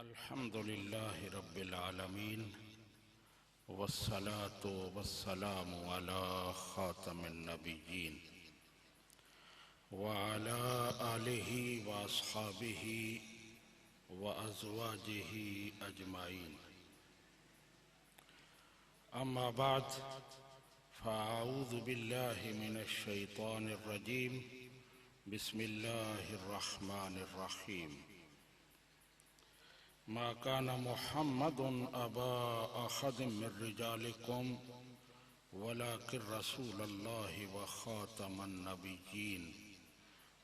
الحمد لله رب العالمين والصلاة والسلام على خاتم النبيين وعلى آله وأصحابه وأزواجه أجمعين. أما بعد فأعوذ بالله من الشيطان الرجيم. بسم الله الرحمن الرحيم. ما كان محمد أبا أحد من رجالكم ولكن رسول الله وخاتم النبيين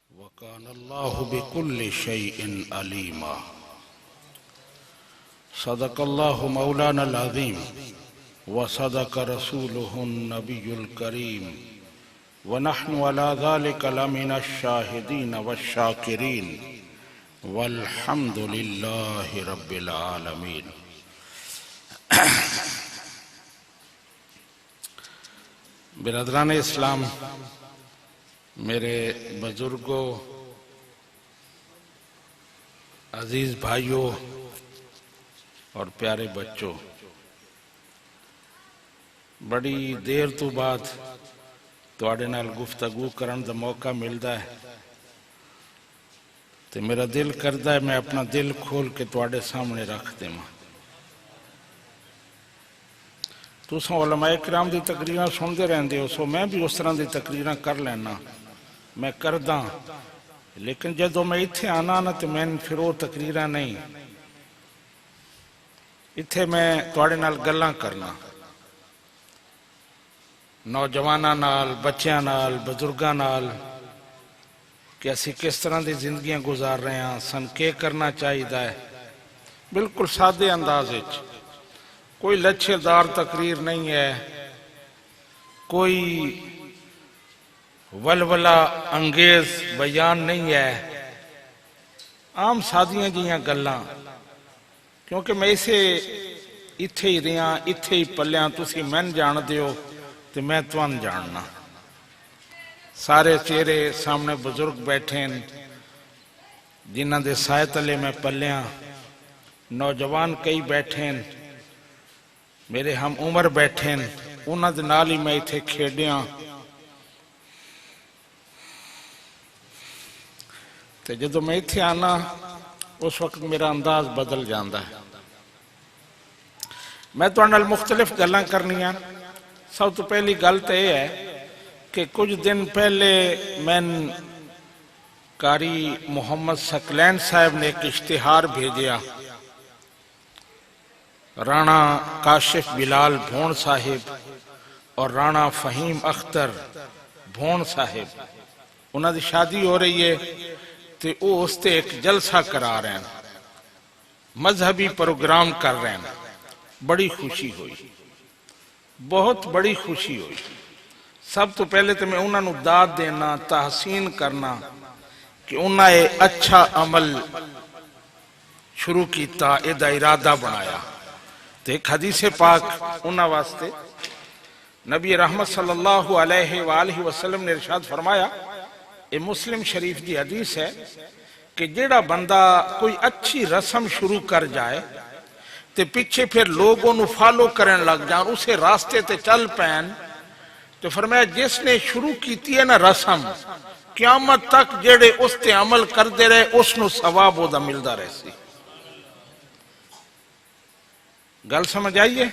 وكان الله بكل شيء عليما. صدق الله مولانا العظيم وصدق رسوله النبي الكريم ونحن على ذلك لمن الشاهدين والشاكرين والحمد لله رب العالمين. برادران اسلام، میرے بزرگوں، عزیز بھائیوں اور پیارے بچوں، بڑی دیر تو بعد تواڈے نال گفتگو کرن دا موقع ملدا ہے تو میرا دل کردا ہے میں اپنا دل کھول کے تواڈے سامنے رکھ دے ماں. تساں علماء کرام دی تقریراں سندے رہندے ہو، سو میں بھی اس طرح دی تقریراں کر لینا، میں کردا، لیکن جدوں میں ایتھے آنا نا تو میں پھر وہ تقریراں نہیں، ایتھے میں تواڈے نال گلاں کرنا، نوجواناں نال، بچیاں نال، بزرگاں نال، کہ اسی کس طرح دی زندگیاں گزار رہے ہیں، سن کے کرنا چاہیے ہے، بالکل سادے انداز وچ، کوئی لچھے دار تقریر نہیں ہے، کوئی ولولہ انگیز بیان نہیں ہے، عام سادیاں جیاں گلاں، کیونکہ میں اسے اتھے ہی رہاں، اتھے ہی پلیاں، تسی میں جان دیو تو میں توان جاننا. سارے چہرے سامنے بزرگ بیٹھیں جنہ دے سائے تلے میں پلیاں، نوجوان کئی بیٹھیں، میرے ہم عمر بیٹھیں، انہاں دے نال ہی میں ایتھے کھیڈیاں. تے جدوں میں ایتھے آنا اس وقت میرا انداز بدل جاندا ہے. میں تواڈے نال مختلف گلاں کرنیاں. سب تو پہلی گل تے یہ ہے کہ کچھ دن پہلے میں قاری محمد ثقلین صاحب نے ایک اشتہار بھیجیا، رانا کاشف بلال بھون صاحب اور رانا فہیم اختر بھون صاحب، انہاں دی شادی ہو رہی ہے تو وہ اس تے ایک جلسہ کرا رہے ہیں، مذہبی پروگرام کر رہے ہیں. بڑی خوشی ہوئی، بہت بڑی خوشی ہوئی. سب تو پہلے تو میں انہاں نو داد دینا، تحسین کرنا کہ انہاں نے اچھا عمل شروع کیتا، ایدہ ارادہ بنایا. تو ایک حدیث پاک انہاں واسطے نبی رحمت صلی اللہ علیہ وآلہ وسلم نے ارشاد فرمایا، یہ مسلم شریف دی حدیث ہے کہ جیڑا بندہ کوئی اچھی رسم شروع کر جائے تے پیچھے پھر لوگوں نو فالو کرن لگ جان، اسے راستے تے چل پین، تو فرمایا جس نے شروع کیتی ہے نا رسم، قیامت تک جیڑے اس تے عمل کر دے رہے اس نو ثواب ہودا ملدا رہے سی. گل سمجھ آئیے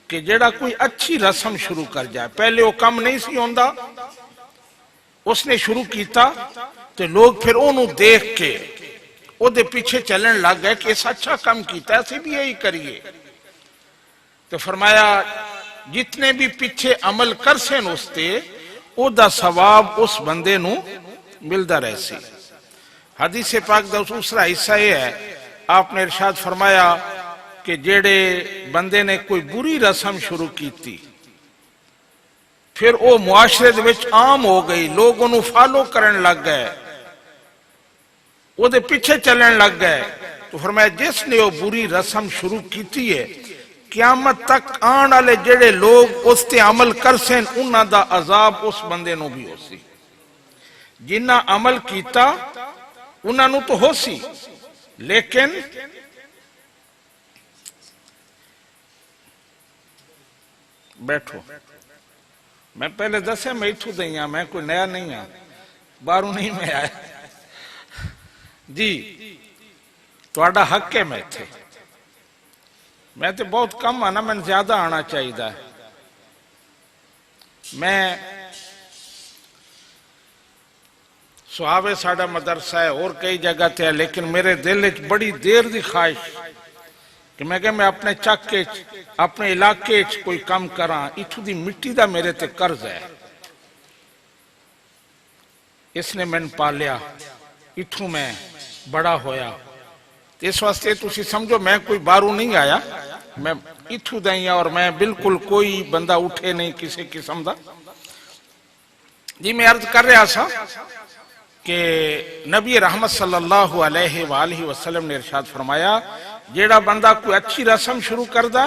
کہ جیڑا کوئی اچھی رسم شروع کر جائے، پہلے وہ کم نہیں سی ہوندا، اس نے شروع کیتا تو لوگ پھر انہوں دیکھ کے او دے پیچھے چلن لگ گئے کہ اس اچھا کم کیتا ہے، اسے بھی یہی کریے. تو فرمایا جتنے بھی پیچھے عمل کر سین اس تے او دا ثواب اس بندے نو ملدا رہے سی. حدیث پاک دا دوسرا حصہ یہ ہے، آپ نے ارشاد فرمایا کہ جیڑے بندے نے کوئی بری رسم شروع کیتی پھر او معاشرے دے وچ عام ہو گئی، لوگ انہوں فالو کرن لگ گئے، وہ دے پیچھے چلن لگ گئے، تو فرمایا جس نے وہ بری رسم شروع کیتی ہے قیامت تک آن والے جڑے لوگ اس تے عمل کر سین انہاں دا عذاب اس بندے نو بھی ہو سی. جنہ عمل کیتا انہاں نو تو ہو سی، لیکن بیٹھو میں پہلے دسے میں اتھو دئی ہاں میں کوئی نیا نہیں ہاں باہروں نہیں میں آیا جی تہاڈا حق ہے میں تھے میں تے بہت کم آنا میں زیادہ آنا چاہیے دا میں صحابے ساڑھا مدرسہ ہے اور کئی جگہ تے ہے لیکن میرے دل اچ بڑی دیر دی خواہش کہ میں اپنے چک اپنے علاقے کوئی کام کراں اتھو دی مٹی دا میرے تے قرض ہے اس نے میں پالیا اتھو میں بڑا ہویا اس واسطے تسی سمجھو میں کوئی باہروں نہیں آیا میں اتھو دائیاں اور میں بالکل کوئی بندہ اٹھے نہیں کسی قسم دا جی میں عرض کر رہا سا کہ نبی رحمت صلی اللہ علیہ وآلہ وسلم نے ارشاد فرمایا جیڑا بندہ کوئی اچھی رسم شروع کردہ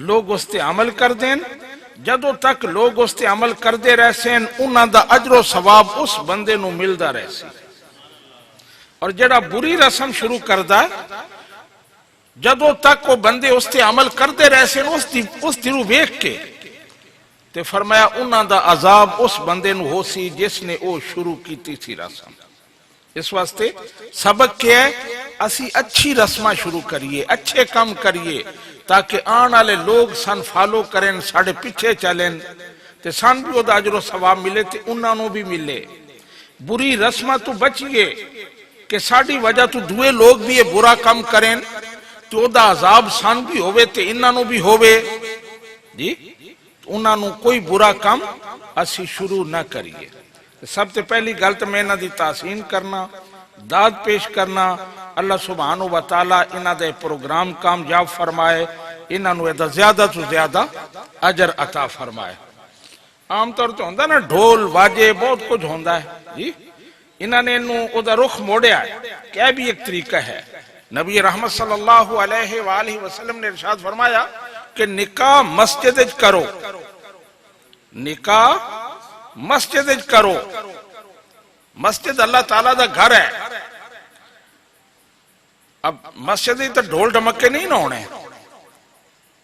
لوگ اس تے عمل کر دیں جدوں تک لوگ اس تے عمل کر دے رہ سین انہاں دا اجر و ثواب اس بندے نو ملدا رہ سی اور جیڑا بری رسم شروع کردہ جدوں تک وہ بندے اس تے عمل کر دے رہ سین اس دی رو ویکھ کے تے فرمایا انہاں دا عذاب اس بندے نو ہو سی جس نے وہ شروع کیتی تھی رسم اس واسطے سبق کیا ہے اسی اچھی رسمہ شروع کریے اچھے کام کریے تاکہ آن والے لوگ سن فالو کریں ساڑھے پیچھے چلیں تے سن بھی وہ اجر و ثواب ملے تے انہاں نو بھی ملے بری رسمہ تو بچیے کہ ساڑھی وجہ تو دوے لوگ بھی یہ برا کام کریں تو دا عذاب سن بھی ہوئے تے انہاں نو بھی ہوئے جی انہاں نو کوئی برا کام اسی شروع نہ کریے سب سے پہلی غلط میں انہاں دی تحسین کرنا داد پیش کرنا اللہ سبحانہ و تعالیٰ انہاں دے پروگرام کامیاب فرمائے انہاں نو دا زیادہ تو زیادہ اجر عطا فرمائے عام طور تو ہوندہ نا ڈھول واجے بہت کچھ ہوندہ ہے جی انہاں نے انہوں دا رخ موڑیا ہے کیا بھی ایک طریقہ ہے نبی رحمت صلی اللہ علیہ وآلہ وسلم نے ارشاد فرمایا کہ نکاح مسجد کرو نکاح مسجد کرو مسجد اللہ تعالیٰ دا گھر ہے اب مسجد تو ڈھول ڈھمکے نہیں نہ ہونے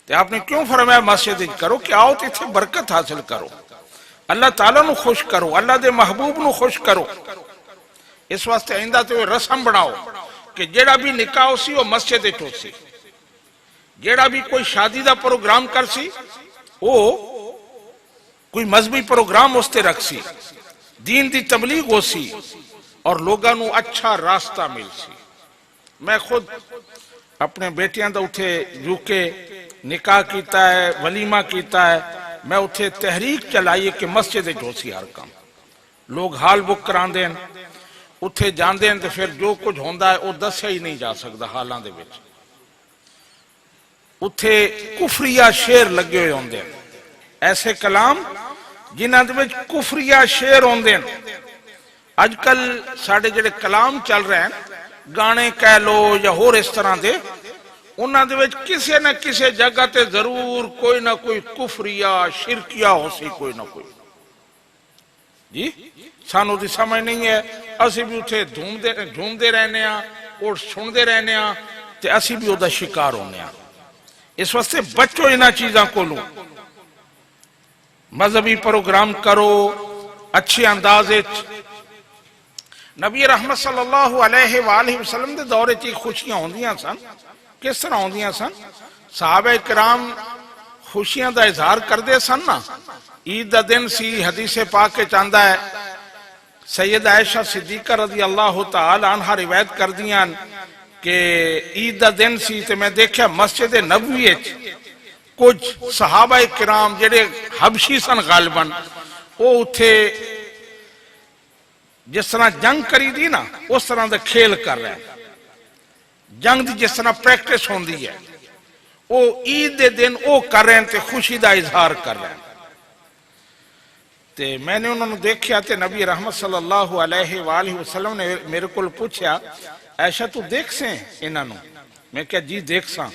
تو آپ نے کیوں فرمایا مسجد کرو کہ آؤ تو اتھے برکت حاصل کرو اللہ تعالیٰ نو خوش کرو اللہ دے محبوب نو خوش کرو اس واسطے آئندہ تو رسم بناؤ کہ جیڑا بھی نکاح ہو سی وہ مسجد ہو سی جیڑا بھی کوئی شادی دا پروگرام کر سی وہ کوئی مذہبی پروگرام اس تے رکھ سی دین دی تبلیغ ہو سی اور لوگاں نو اچھا راستہ مل سی میں خود اپنے بیٹیاں دا اٹھے جو کہ نکاح کیتا ہے ولیمہ کیتا ہے میں اٹھے تحریک چلائیے کہ مسجد جو سی ہر کام لوگ حال بک کران دیں اٹھے جان دیں تو پھر جو کچھ ہوندہ ہے وہ دسیا ہی نہیں جا سکتا حالان دے بچ اٹھے کفریہ شیر لگے ہوئے ہوندے ایسے کلام جنہاں دے وچ کفریہ شیر ہوندے اج کل ساڑھے جڑے کلام چل رہے ہیں گانے کہہ لو یا ہور اس طرح دے انہاں دے وچ کسے نہ کسے جگہ تے ضرور کوئی نہ کوئی کفریہ شرکیہ ہو سی کوئی نہ کوئی جی سانو دی سمجھ نہیں ہے اسی بھی اتھے جھومدے رہنے ہیں اور سندے رہنے ہیں تے اسی بھی ادھا شکار ہونے ہیں اس واسطے بچو انہاں چیزاں کو لوں مذہبی پروگرام کرو اچھے اندازے نبی رحمت صلی اللہ علیہ وآلہ وسلم دے دورے چی خوشیاں ہوندیاں سن کس طرح ہوندیاں سن صحابہ کرام خوشیاں دا اظہار کر دے سن نا عید دا دن سی حدیث پاک کے چاندہ ہے سید عائشہ صدیقہ رضی اللہ تعالی عنہ روایت کر دیاں کہ عید دا دن سی تے میں دیکھا مسجد نبوی کچھ صحابہ کرام جڑے حبشی سن غالباً وہ اتھے جس طرح جنگ کری دی نا اس طرح دا کھیل کر رہے ہیں جنگ دی جس طرح پریکٹس ہوندی ہے وہ عید دے دن وہ کر رہے ہیں تے خوشی دا اظہار کر رہے ہیں تے میں نے انہوں نے دیکھیا تے نبی رحمت صلی اللہ علیہ وآلہ وسلم نے میرے کو پوچھیا ایشا تو دیکھ سیں انہوں نے میں کہا جی دیکھ ساں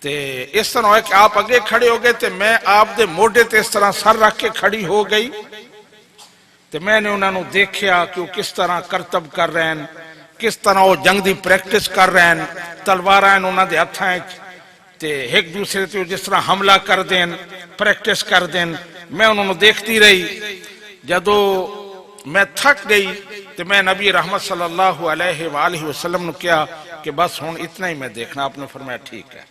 تے اس طرح ہے کہ آپ اگے کھڑے ہو گئے تے میں آپ دے موڈے تے اس طرح سر رکھ کے کھڑی ہو گئی تے میں نے انہوں نے دیکھیا کہ وہ کس طرح کرتب کر رہے ہیں کس طرح وہ جنگ دی پریکٹس کر رہے ہیں تلواریں انہوں نے ہتھاں تے ایک دوسرے تے جس طرح حملہ کر دیں پریکٹس کر دیں. میں انہوں نے دیکھتی رہی. جدو میں تھک گئی تو میں نبی رحمت صلی اللہ علیہ وآلہ وسلم نے کیا کہ بس ہون اتنا ہی میں دیکھنا. آپ نے فرمایا ٹھیک ہے.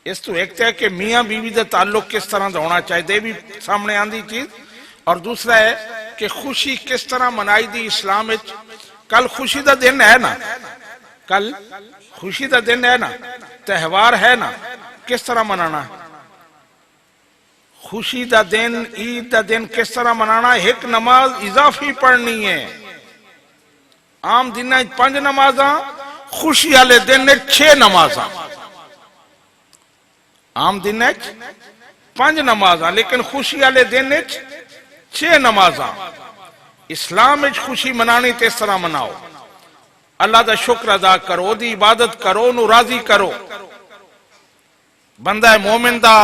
اس تو ایک ہے کہ میاں بیوی دا تعلق کس طرح دا ہونا چاہیے دے بھی سامنے آندی چیز, اور دوسرا ہے کہ خوشی کس طرح منائی دی اسلام وچ. کل خوشی دا دن ہے نا, کل خوشی دا دن ہے نا, تہوار ہے نا, کس طرح منانا ہے خوشی دا دن, عید دا دن کس طرح منانا. ایک نماز اضافی پڑھنی ہے. عام دن 5 نمازاں, خوشی والے دن 6 نمازاں. عام دن 5 نمازاں لیکن خوشی والے دن 6 نمازاں. اسلام وچ خوشی منانی تے اس طرح مناؤ. اللہ دا شکر ادا کرو, دی عبادت کرو, نو راضی کرو. بندہ مومن دا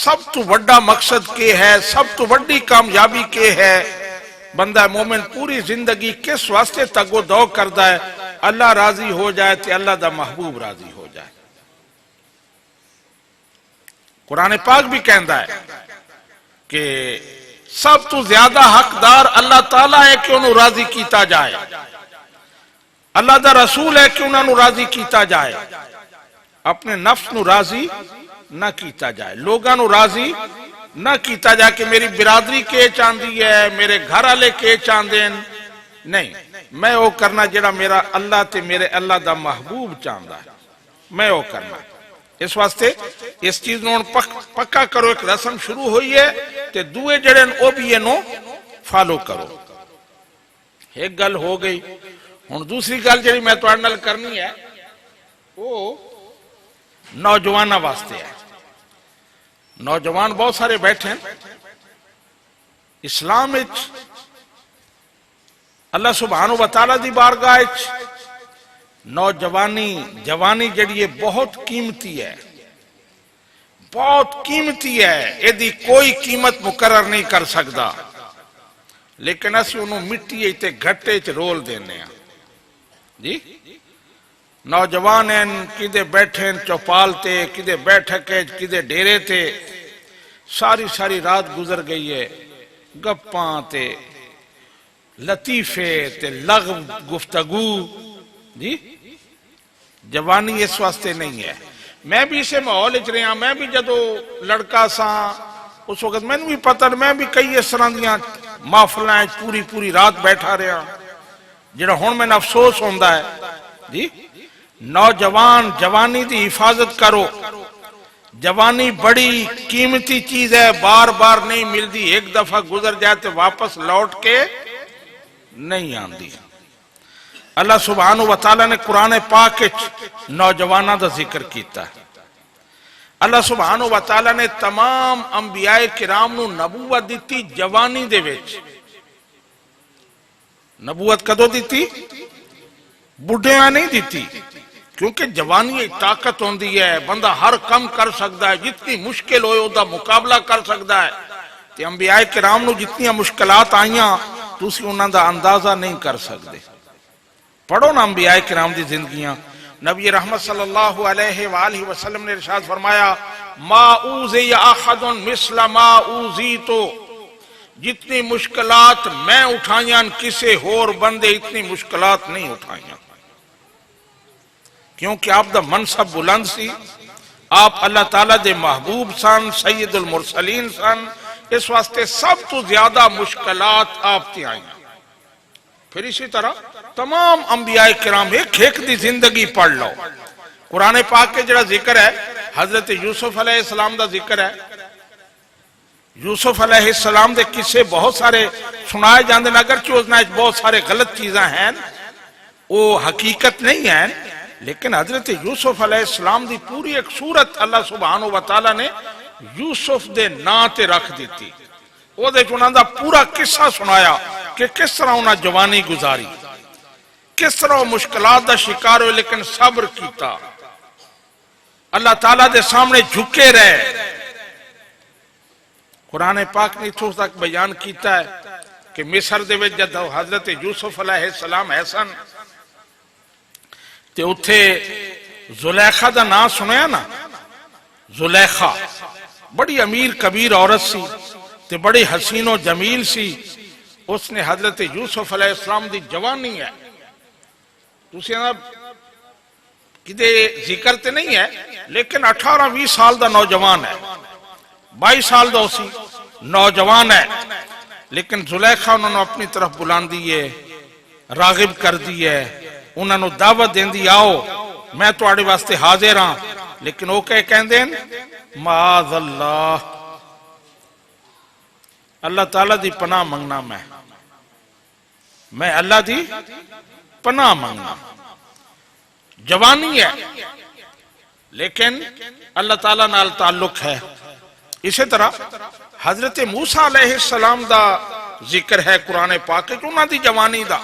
سب تو بڑا مقصد کے ہے, سب تو بڑی کامیابی کے ہے. بندہ مومن پوری زندگی کس واسطے تگو دو کردا ہے, اللہ راضی ہو جائے تے اللہ دا محبوب راضی ہو جائے. قرآن پاک بھی کہندا ہے کہ سب تو زیادہ حقدار اللہ تعالیٰ ہے کہ انہوں راضی کیتا جائے. اللہ دا رسول ہے کہ انہوں راضی کیتا جائے. اپنے نفس نو راضی نہ کیتا جائے, لوگاں نو راضی نہ کیتا جائے کہ میری برادری کے چاندی ہے, میرے گھر والے کے چاندیں. نہیں, میں وہ کرنا جڑا میرا اللہ تے میرے اللہ دا محبوب چاندہ ہے, میں وہ کرنا. اس واسطے اس چیز نو پکا کرو. ایک رسم شروع ہوئی ہے تے دوئے جڑے او بھی نو فالو کرو. ایک گل ہو گئی. ہن دوسری گل جڑی میں تہاڈے نال کرنی ہے وہ نوجوانہ واسطے ہے. نوجوان بہت سارے بیٹھے ہیں. اسلام وچ اللہ سبحانہ و تعالیٰ دی بارگاہ وچ نوجوانی جوانی جڑی ہے بہت قیمتی ہے, بہت قیمتی ہے. یہ دی کوئی قیمت مقرر نہیں کر سکتا, لیکن اسی انہوں مٹی تے گھٹے چ رول دینے ہیں. جی نوجوان ہیں, کدے بیٹھے چوپال تے, کدے بیٹھکے, کدے ڈیرے تے, ساری رات گزر گئی ہے گپاں تے لطیفے تے لغو گفتگو. جی جوانی اس واسطے نہیں ہے. میں بھی اسے ماحول وچ رہا, میں بھی جدو لڑکا سا اس وقت میں بھی پتہ, میں بھی کئی اس طرح دیاں محفلاں پوری رات بیٹھا رہا جڑا ہن میں افسوس ہوندا ہے. جی نوجوان جوانی دی حفاظت کرو. جوانی بڑی قیمتی چیز ہے, بار بار نہیں ملتی. ایک دفعہ گزر جائے تو واپس لوٹ کے نہیں آندی. اللہ سبحانہ و تعالیٰ نے قرآن پاک نوجوانہ دا ذکر کیتا ہے. اللہ سبحانہ و تعالیٰ نے تمام انبیاء کرام نو نبوت دیتی جوانی دے وچ. نبوت کدو دیتی؟ بڑھیاں نہیں دیتی, کیونکہ جوانی ایک طاقت ہوندی ہے. بندہ ہر کم کر سکتا ہے, جتنی مشکل ہوئے دا مقابلہ کر سکتا ہے. تے انبیاء کرام نو جتنی مشکلات آئیاں تسی انہاں دا اندازہ نہیں کر سکتے. پڑھو نا انبیاء کرام دی زندگیاں. نبی رحمت صلی اللہ علیہ وآلہ وسلم نے ارشاد فرمایا ما اوزی احد مثل ما اوزیتو, جتنی مشکلات میں اٹھائیاں کسے ہور بندے اتنی مشکلات نہیں اٹھائیاں. کیونکہ آپ دا منصب بلند سی, آپ اللہ تعالیٰ دے محبوب سن, سید المرسلین سن. اس واسطے سب تو زیادہ مشکلات آپ تے آئیں. پھر اسی طرح تمام انبیاء کرام ایک دی زندگی پڑھ لو. قرآن پاک کے جڑا ذکر ہے حضرت یوسف علیہ السلام دا ذکر ہے. یوسف علیہ السلام دے قصے بہت سارے سنائے جاندے, اگرچہ اس میں بہت سارے غلط چیزاں ہیں, وہ حقیقت نہیں ہیں, لیکن حضرت یوسف علیہ السلام دی پوری ایک صورت اللہ سبحانہ و تعالیٰ نے یوسف دے نا تے رکھ دیتی. وہ دے انہاں دا پورا قصہ سنایا کہ کس طرح انہاں جوانی گزاری, کس طرح وہ مشکلات دا شکار ہوئے لیکن صبر کیتا, اللہ تعالیٰ دے سامنے جھکے رہے. قرآن پاک نے اتھوں تک بیان کیتا ہے کہ مصر دے وچ جد حضرت یوسف علیہ السلام ہے سن تے اتھے زلیخا دا نام سنیا نا؟ زلیخا بڑی امیر کبیر عورت سی تے بڑی حسین و جمیل سی. اس نے حضرت یوسف علیہ السلام دی جوانی ہے تسی نا کدے ذکر تے نہیں ہے لیکن 18-20 سال دا نوجوان ہے, 22 سال دا اسی نوجوان ہے, لیکن زلیخا انہوں نے اپنی طرف بلان دیئے, راغب کر دیئے, انہوں نے دعوت دین دی آؤ میں تواڈے واسطے حاضر ہاں. لیکن وہ کہہ دین معاذ اللہ, اللہ تعالیٰ دی پناہ منگنا, میں اللہ دی پناہ منگنا. جوانی ہے لیکن اللہ تعالیٰ نال تعلق ہے. اسی طرح حضرت موسیٰ علیہ السلام دا ذکر ہے قرآن پاک کہ انہاں دی جوانی دا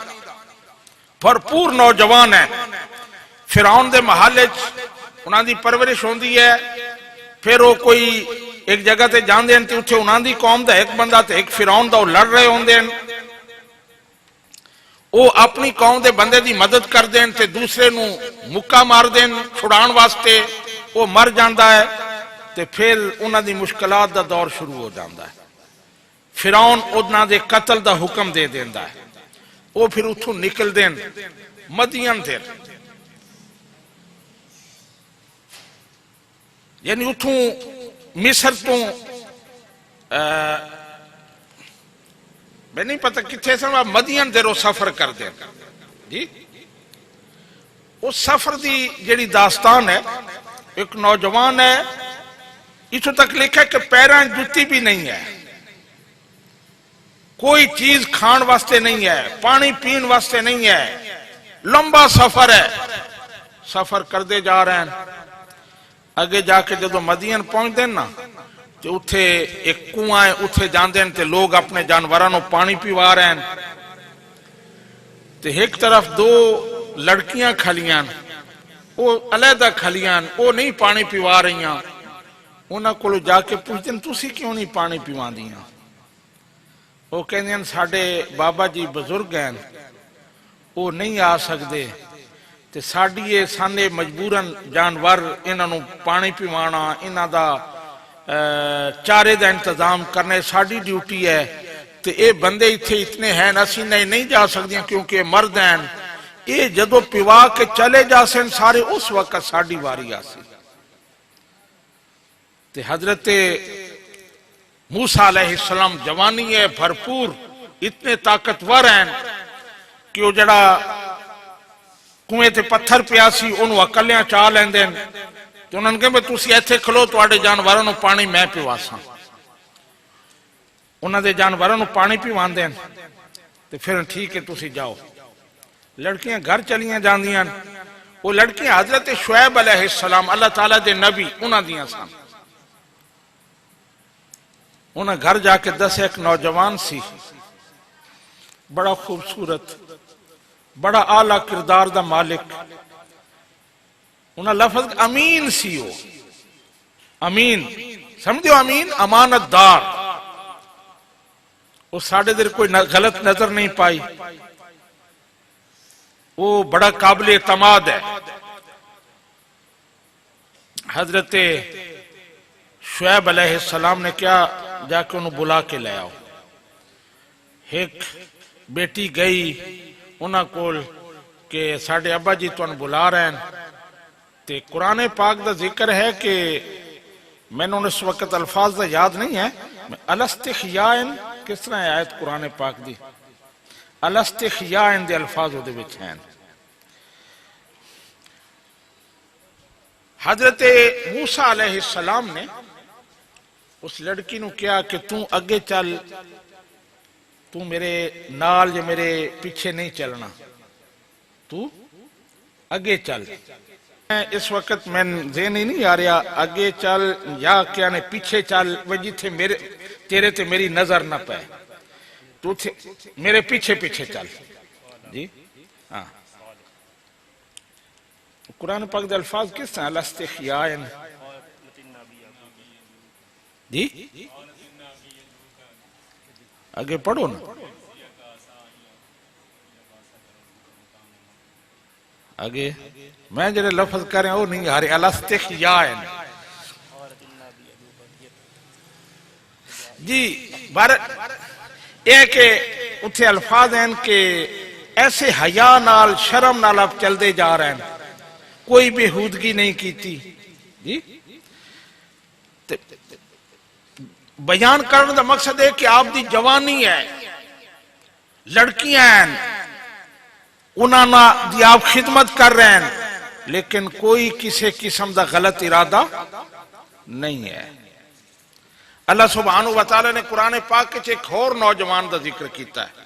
بھرپور نوجوان ہے. فرعون دے محلے انہاں دی پرورش ہوندی ہے, پھر وہ کوئی ایک جگہ تے جان دین تے اتھے انہاں دی قوم دا ایک بندہ تے ایک فرعون دا وہ لڑ رہے ہوں دین, وہ اپنی قوم دے بندے دی مدد کر دین تے دوسرے نو مکہ مار دین چھڑان واسطے, وہ مر جاندہ ہے تے پھر انہاں دی مشکلات دا دور شروع ہو جاندہ ہے. فرعون انہاں دے قتل دا حکم دے دیندہ ہے, وہ پھر اتھوں نکل دین مدین دیر, یعنی اتھوں مصر تو میں نہیں پتہ کتھے سن مدین دیر وہ سفر کر دیں جی. اس سفر دی جڑی داستان ہے, ایک نوجوان ہے اتھوں تک لکھا ہے کہ پیران جتی بھی نہیں ہے, کوئی چیز کھان واسطے نہیں ہے, پانی پین واسطے نہیں ہے, لمبا سفر ہے, سفر کر دے جا رہے ہیں. اگے جا کے جدو مدین پہنچ دیں نا تو اتھے ایک کنواں ہے, اتھے جان دیں تے لوگ اپنے جانورانوں پانی پیوا رہے ہیں. تے ایک طرف دو لڑکیاں کھلیاں, وہ علیحدہ کھلیاں, وہ نہیں پانی پیوا رہی ہیں. انہاں کو جا کے پوچھتے ہیں تسی کیوں نہیں پانی پیوان دیاں؟ وہ کہتے ہیں ساڑھے بابا جی بزرگ ہیں, وہ نہیں آ سکتے تے ساڑھیے سانے مجبوراً جانور انہوں پانی پیوانا, انہوں دا چارے دا انتظام کرنے ساڑھی ڈیوٹی ہے. تے اے بندے اتھے اتنے ہیں اسی نہیں جا سکتے کیونکہ مرد ہیں. اے جدو پیوا کے چلے جا سن سارے اس وقت ساڑھی واری آسی. تے حضرت موسیٰ علیہ السلام جوانی ہے بھرپور, اتنے طاقتور ہیں کہ وہ جڑا کنویں تے پتھر پیاسی انہوں اکلیاں چاہ لیں دیں. تو انہوں نے کہا میں تُسی ایتھے کھلو تو آڑے جانوروں پانی میں پیواساں. انہوں نے جانوروں پانی پیوان دیں تو پھر ٹھیک ہے تُسی جاؤ. لڑکیاں گھر چلیاں جاندیاں, وہ لڑکیاں حضرت شعیب علیہ السلام اللہ تعالیٰ دے نبی انہوں دیاں سان. انہوں گھر جا کے دس ایک نوجوان سی, بڑا خوبصورت, بڑا اعلیٰ کردار دا مالک. انہاں لفظ امین سی, ہو امین سمجھو, امین امانت دار. وہ ساڑھے در کوئی غلط نظر نہیں پائی, وہ بڑا قابل اعتماد ہے. حضرت شعیب علیہ السلام نے کیا جا کے انہوں بلا کے لے آؤ. ایک بیٹی گئی انہاں کول کہ ساڑھے ابا جی تو انہوں بلا رہے ہیں. تے قرآن پاک دا ذکر ہے کہ میں نے اس وقت الفاظ دا یاد نہیں ہے, الستخیائن کس طرح ہے آیت قرآن پاک دی, الستخیائن دے الفاظ ہو دے بچ ہیں. حضرت موسیٰ علیہ السلام نے اس لڑکی نو کیا کہ تُو اگے چل, تو میرے نال یا میرے پیچھے نہیں چلنا, تو اگے چل. اس وقت میں ذہن ہی نہیں آ رہا اگے چل یا کیا نے پیچھے چل, وجہ تھے تیرے تے میری نظر نہ پائے, تو میرے پیچھے پیچھے چل جی. ہاں قرآن پاک دے الفاظ کس ہیں؟ الاستخیائن جی, آگے پڑھو نا. آگے میں جڑے لفظ کریں وہ نہیں ہارے الاستحیاء جی یہ کہ اتھے الفاظ ہیں کہ ایسے حیا نال شرم نال آپ چل دے جا رہے ہیں کوئی بےہودگی نہیں کیتی جی بیان کرنے دا مقصد ہے کہ آپ دی جوانی ہے لڑکیاں ہیں انہاں دی آپ خدمت کر رہے ہیں لیکن کوئی کسی قسم دا غلط ارادہ نہیں ہے اللہ سبحانہ وتعالی نے قرآن پاک کے ایک اور نوجوان دا ذکر کیتا ہے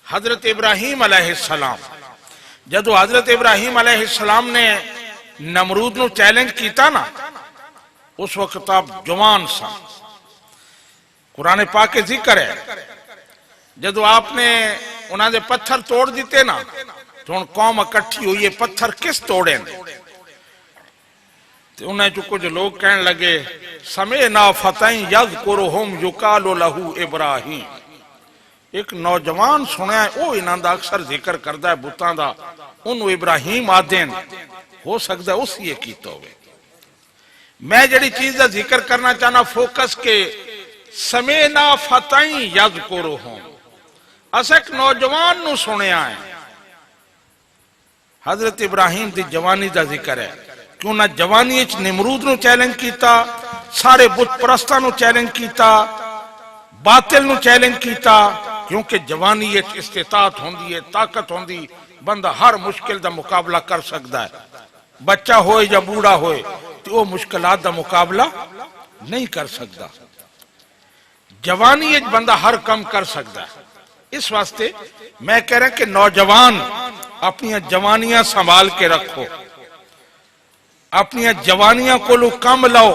حضرت ابراہیم علیہ السلام جدو حضرت ابراہیم علیہ السلام نے نمرود نو چیلنج کیتا نا اس وقت آپ جوان سا قرآن پاک کے ذکر ہے جدو آپ نے انہاں دے پتھر توڑ دیتے نا تو ان قوم اکٹھی ہوئی پتھر کس توڑیں تو انہیں جو کچھ لوگ کہنے لگے سمعنا فتیٰ یذکرہم یقال لہ ابراہیم ایک نوجوان سنیا ہے وہ انہاں دا اکثر ذکر کردہ ہے بتاں دا انہوں ابراہیم آدین ہو سکتا ہے اسی یہ کیتا ہوئے میں جڑی چیز دا ذکر کرنا چاہنا فوکس کے سمعنا فتیٰ یذکرہم اسا ایک نوجوان نو سنیا ہے حضرت ابراہیم دی جوانی دا ذکر ہے کیوں نہ جوانی اچ نمرود نو چیلنج کیتا سارے بت پرستاں نو چیلنج کیتا باطل نو چیلنج کیتا کیونکہ جوانی اچ استطاعت ہوندی ہے طاقت ہوندی بندہ ہر مشکل دا مقابلہ کر سکتا ہے بچہ ہوئے یا بوڑھا ہوئے تو وہ مشکلات دا مقابلہ نہیں کر سکتا جوانی اچ بندہ ہر کم کر سکتا ہے اس واسطے میں کہہ رہا کہ نوجوان اپنی جوانیاں سنبھال کے رکھو اپنی جوانیاں کو لو کم لاؤ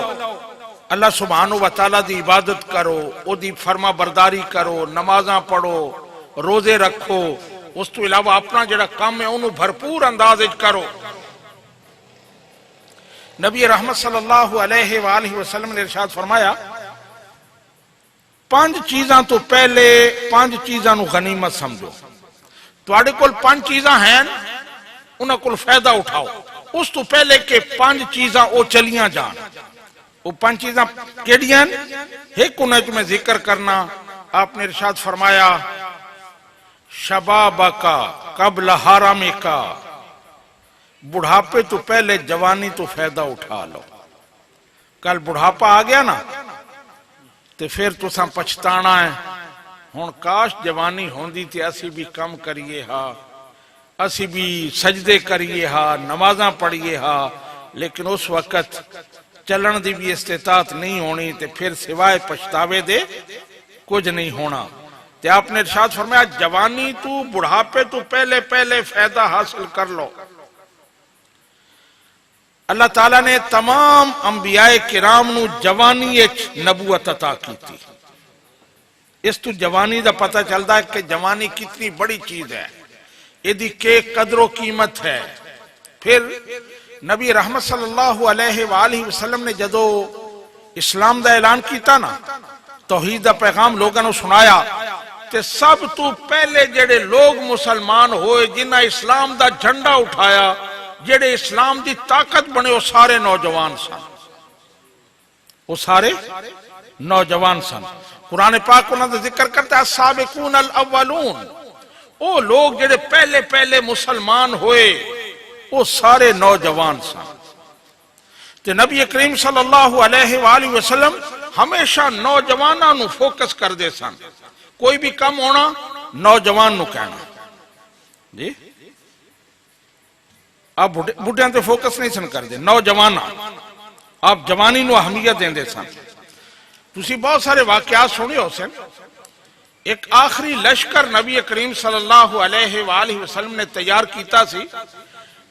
اللہ سبحانہ وتعالی دی عبادت کرو او دی فرما برداری کرو نمازاں پڑھو روزے رکھو اس تو علاوہ اپنا جڑا کام ہے انہوں بھرپور انداز کرو نبی رحمت صلی اللہ علیہ وآلہ وسلم نے ارشاد فرمایا 5 چیزاں تو پہلے 5 چیزاں نو غنیمت سمجھو تواڈے کول 5 چیزاں ہیں انہاں کول فائدہ اٹھاؤ اس تو پہلے کہ 5 چیزاں او چلیاں جان وہ 5 چیزاں کیڑیاں ایک انہیں تمہیں ذکر کرنا آپ نے ارشاد فرمایا شبابکا قبل حرامکا بڑھاپے تو پہلے جوانی تو فائدہ اٹھا لو کل بڑھاپا آ گیا نا تو پھر تو ساں پچھتانا ہے ہون کاش جوانی ہوندی تھی اسی بھی کم کریے ہاں اسی بھی سجدے کریے ہاں نمازاں پڑھیے ہاں لیکن اس وقت چلن دی بھی استطاعت نہیں ہونی تے پھر سوائے پچھتاوے دے کچھ نہیں ہونا تے آپ نے ارشاد فرمایا جوانی تو بڑھاپے تو پہلے پہلے فائدہ حاصل کر لو اللہ تعالیٰ نے تمام انبیاء کرام نو جوانی اچ نبوت عطا کی تھی اس تو جوانی دا پتہ چلتا ہے کہ جوانی کتنی بڑی چیز ہے ایدی کے قدر و قیمت ہے پھر نبی رحمت صلی اللہ علیہ وآلہ وسلم نے جدو اسلام دا اعلان کیتا نا توحید دا پیغام لوگوں نے سنایا تے سب تو پہلے جڑے لوگ مسلمان ہوئے جنہ اسلام دا جھنڈا اٹھایا جڑے اسلام دی طاقت بنے وہ سارے نوجوان سن وہ سارے نوجوان سن قرآن پاک انہوں نے ذکر کرتا ہے السابقون الاولون وہ لوگ جڑے پہلے پہلے مسلمان ہوئے وہ سارے نوجوان سن تے نبی کریم صلی اللہ علیہ وآلہ وسلم ہمیشہ نوجوانوں نو فوکس کر دے سن کوئی بھی کم ہونا نوجوان نو کہنا جی آپ بڑھیاں تے فوکس نہیں سن کر دے نوجوانہ آپ جوانی نو اہمیت دیں دے سن تسی بہت سارے واقعات سنے ہو سن ایک آخری لشکر نبی کریم صلی اللہ علیہ وآلہ وسلم نے تیار کیتا سی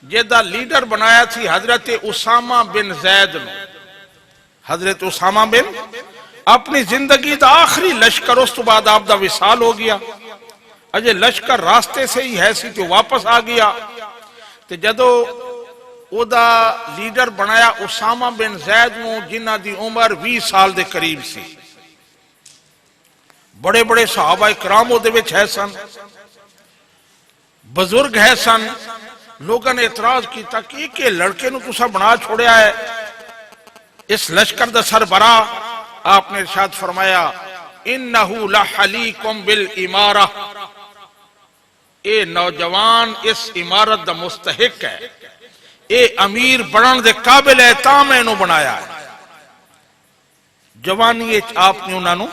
جیدہ لیڈر بنایا تھی حضرت اسامہ بن زید نو حضرت اسامہ بن اپنی زندگی دا آخری لشکر اس تو بعد آپ دا وصال ہو گیا اجے لشکر راستے سے ہی ہے سی تو واپس آ گیا تو جدو او دا لیڈر بنایا اسامہ بن زید نو جنہ دی عمر 20 سال دے قریب سی بڑے بڑے صحابہ کرام او دے وچ ہے سن بزرگ ہے سن لوگوں نے اعتراض کیتا کہ لڑکے نو تسا بنا چھوڑیا ہے اس لشکر دا سربراہ. آپ نے ارشاد فرمایا انہو لحلیکم بالامارہ، اے نوجوان اس عمارت دا مستحق ہے، اے امیر بڑھن دے قابل ہے، تاں میں انہوں بنایا ہے. جوانی آپ نے انہوں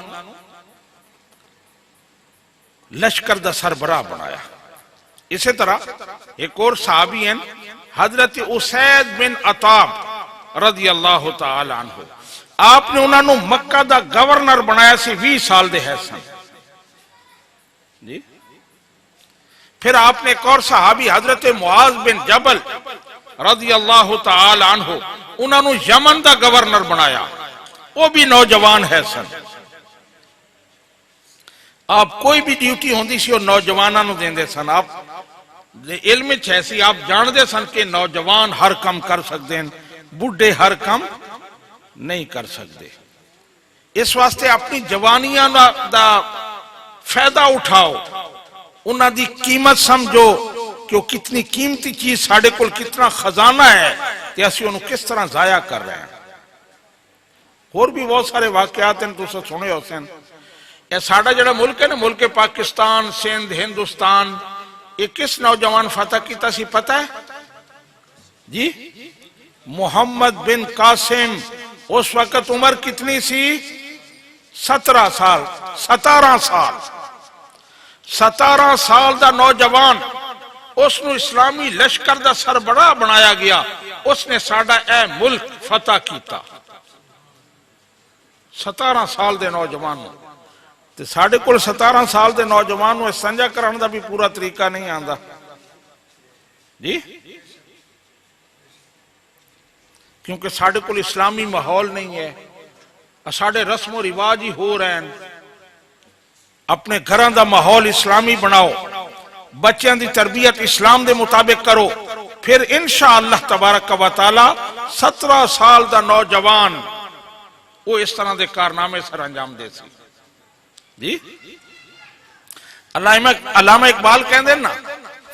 لشکر دا سربراہ بنایا. اسی طرح ایک اور صحابی ہیں حضرت اسید بن عطاب رضی اللہ تعالی عنہ. آپ نے انہوں مکہ دا گورنر بنایا سی 20 سال دے ہے سن جی. پھر آپ نے ایک اور صحابی حضرت معاذ بن جبل رضی اللہ تعالی عنہ انہوں یمن دا گورنر بنایا، وہ بھی نوجوان ہے سن. آپ کوئی بھی ڈیوٹی ہوندی سی اور نوجوانوں دیں دے سن. آپ علم چھیسی آپ جان دے سن کہ نوجوان ہر کم کر سکتے ہیں، بڑھے ہر کم نہیں کر سکتے. اس واسطے اپنی جوانیاں دا فائدہ اٹھاؤ، انہاں دی قیمت سمجھو کہ وہ کتنی قیمتی چیز ساڑھے کل کتنا خزانہ ہے کہ اسی انہوں کس طرح ضائع کر رہے ہیں. اور بھی بہت سارے واقعات ہیں تو سنے ہوتے ہیں. یہ ساڑھا جڑا ملک ہے نا، ملک پاکستان، سندھ، ہندوستان، یہ کس نوجوان فتح کیتا سی پتہ ہے جی؟ محمد بن قاسم. اس وقت عمر کتنی سی؟ 17 سال. 17 سال دا نوجوان، اس نے اسلامی لشکر دا سربراہ بنایا گیا. اس نے ساڑھا اے ملک فتح کیتا. 17 سال دے نوجوان تے ساڑھے کل 17 سال دے نوجوان نو سنجا کرن دا بھی پورا طریقہ نہیں آندا جی، کیونکہ ساڑھے کل اسلامی ماحول نہیں ہے. ساڑھے رسم و رواج ہی ہو رہے ہیں. اپنے گھران دا ماحول اسلامی بناؤ، بچیاں دی تربیت اسلام دے مطابق کرو، پھر انشاءاللہ تبارک و تعالی 17 سال دا نوجوان وہ اس طرح دے کارنامے سر انجام دے سی جی. علامہ اقبال کہہ دیں نا،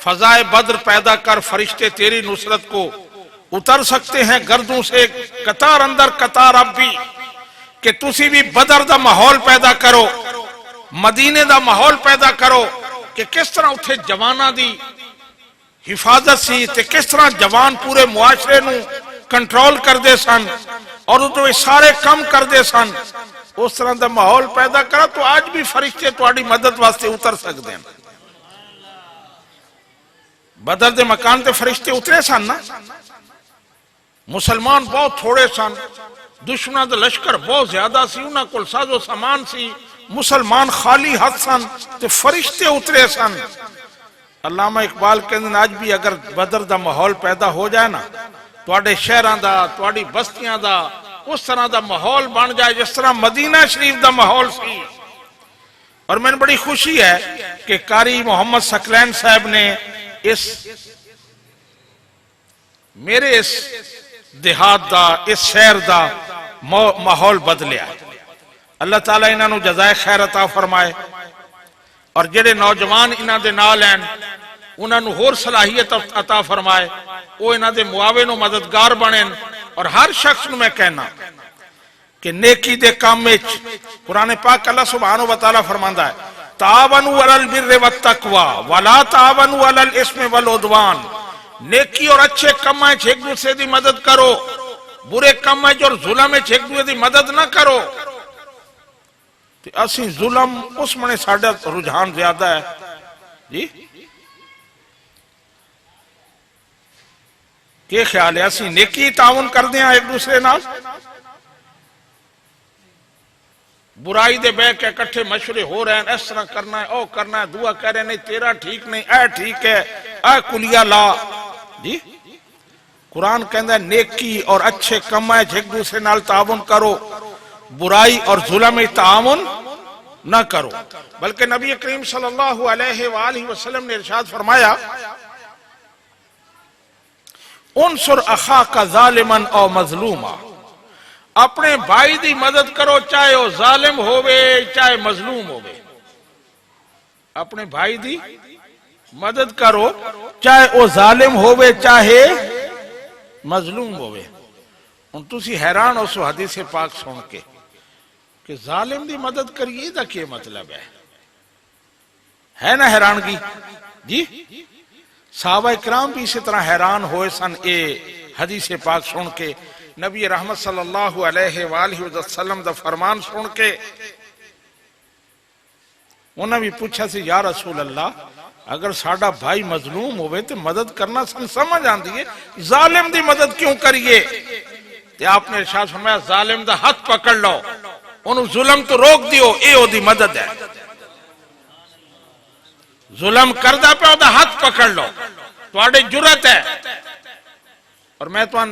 فضائے بدر پیدا کر فرشتے تیری نصرت کو اتر سکتے ہیں گردوں سے قطار اندر قطار. اب بھی کہ تسی بھی بدر دا ماحول پیدا کرو، مدینے دا ماحول پیدا کرو کہ کس طرح اتھے جوانہ دی حفاظت سی تے کس طرح جوان پورے معاشرے نو کنٹرول کر دے سن اور تو سارے کم کر دے سن. اس طرح دا ماحول پیدا کرا تو آج بھی فرشتے تواڈی مدد واسطے اتر سکتے ہیں. بدر دے مکان تے فرشتے اترے سن نا. مسلمان بہت تھوڑے سن، دشمنوں دا لشکر بہت زیادہ سی، انہاں کول ساز و سامان سی، مسلمان خالی ہاتھ سن تے فرشتے اترے سن. علامہ اقبال کہندے ہیں آج بھی اگر بدر دا ماحول پیدا ہو جائے نا، تواڈے شہران دا، تواڈی بستیاں دا اس طرح دا ماحول بن جائے جس طرح مدینہ شریف دا ماحول سی. اور میں نے بڑی خوشی ہے کہ قاری محمد ثقلین صاحب نے میرے اس دیہات دا، اس شہر دا ماحول بدلیا ہے. اللہ تعالیٰ انہوں جزائے خیر عطا فرمائے اور جڑے نوجوان انہوں دے نال ہیں انہوں ہور صلاحیت عطا فرمائے، وہ انہوں دے معاون و مددگار بنیں. اور ہر شخص نو میں کہنا کہ نیکی دے کام میں قرآن پاک اللہ سبحانہ وتعالی فرماندا ہے تعاونوا علی البر والتقوی ولا تعاونوا علی الاثم والعدوان. نیکی اور اچھے کام میں ایک دوسرے دی مدد کرو، برے کام میں اور ظلم میں ایک دوسرے دی مدد نہ کرو. اسی ظلم اس میں ساڑھا رجحان زیادہ ہے جی. کہ خیال ہے اسی نیکی تعاون کر دیں ایک دوسرے نال، برائی دے بے کے اکٹھے مشورے ہو رہے ہیں، اس طرح کرنا ہے، او کرنا ہے، دعا کہہ رہے ہیں نہیں تیرا ٹھیک نہیں، اے ٹھیک ہے، اے کلیہ لا جی. قرآن کہندہ ہے نیکی اور اچھے کام ہے ایک دوسرے نال تعاون کرو، برائی اور ظلم تعاون نہ کرو. بلکہ نبی کریم صلی اللہ علیہ وآلہ وسلم نے ارشاد فرمایا انصر اخاک ظالمن او مظلوما. اپنے بھائی دی مدد کرو چاہے وہ ظالم ہوئے چاہے مظلوم ہوئے. اپنے بھائی دی مدد کرو چاہے وہ ظالم ہوئے چاہے مظلوم ہوئے. ہن تسی حیران ہو سو حدیث پاک سن کے کہ ظالم دی مدد کریے دا کیا مطلب ہے نا حیرانگی جی. صحابہ اکرام بھی اسی طرح حیران ہوئے سن اے حدیث پاک سن کے, نبی رحمت صلی اللہ علیہ وآلہ وسلم دا فرمان سن کے. انہوں نے بھی پوچھا سی یا رسول اللہ اگر ساڑا بھائی مظلوم ہوئے تو مدد کرنا سن سمجھ آن دیئے, ظالم دی مدد کیوں کریے؟ تے آپ نے ارشاد فرمایا ظالم دا ہاتھ پکڑ لو, انہوں ظلم تو روک دیو, اے او دی مدد ہے. ظلم کردہ پہ او دا ہاتھ پکڑ لو تو آڑے جرت ہے. اور میں تو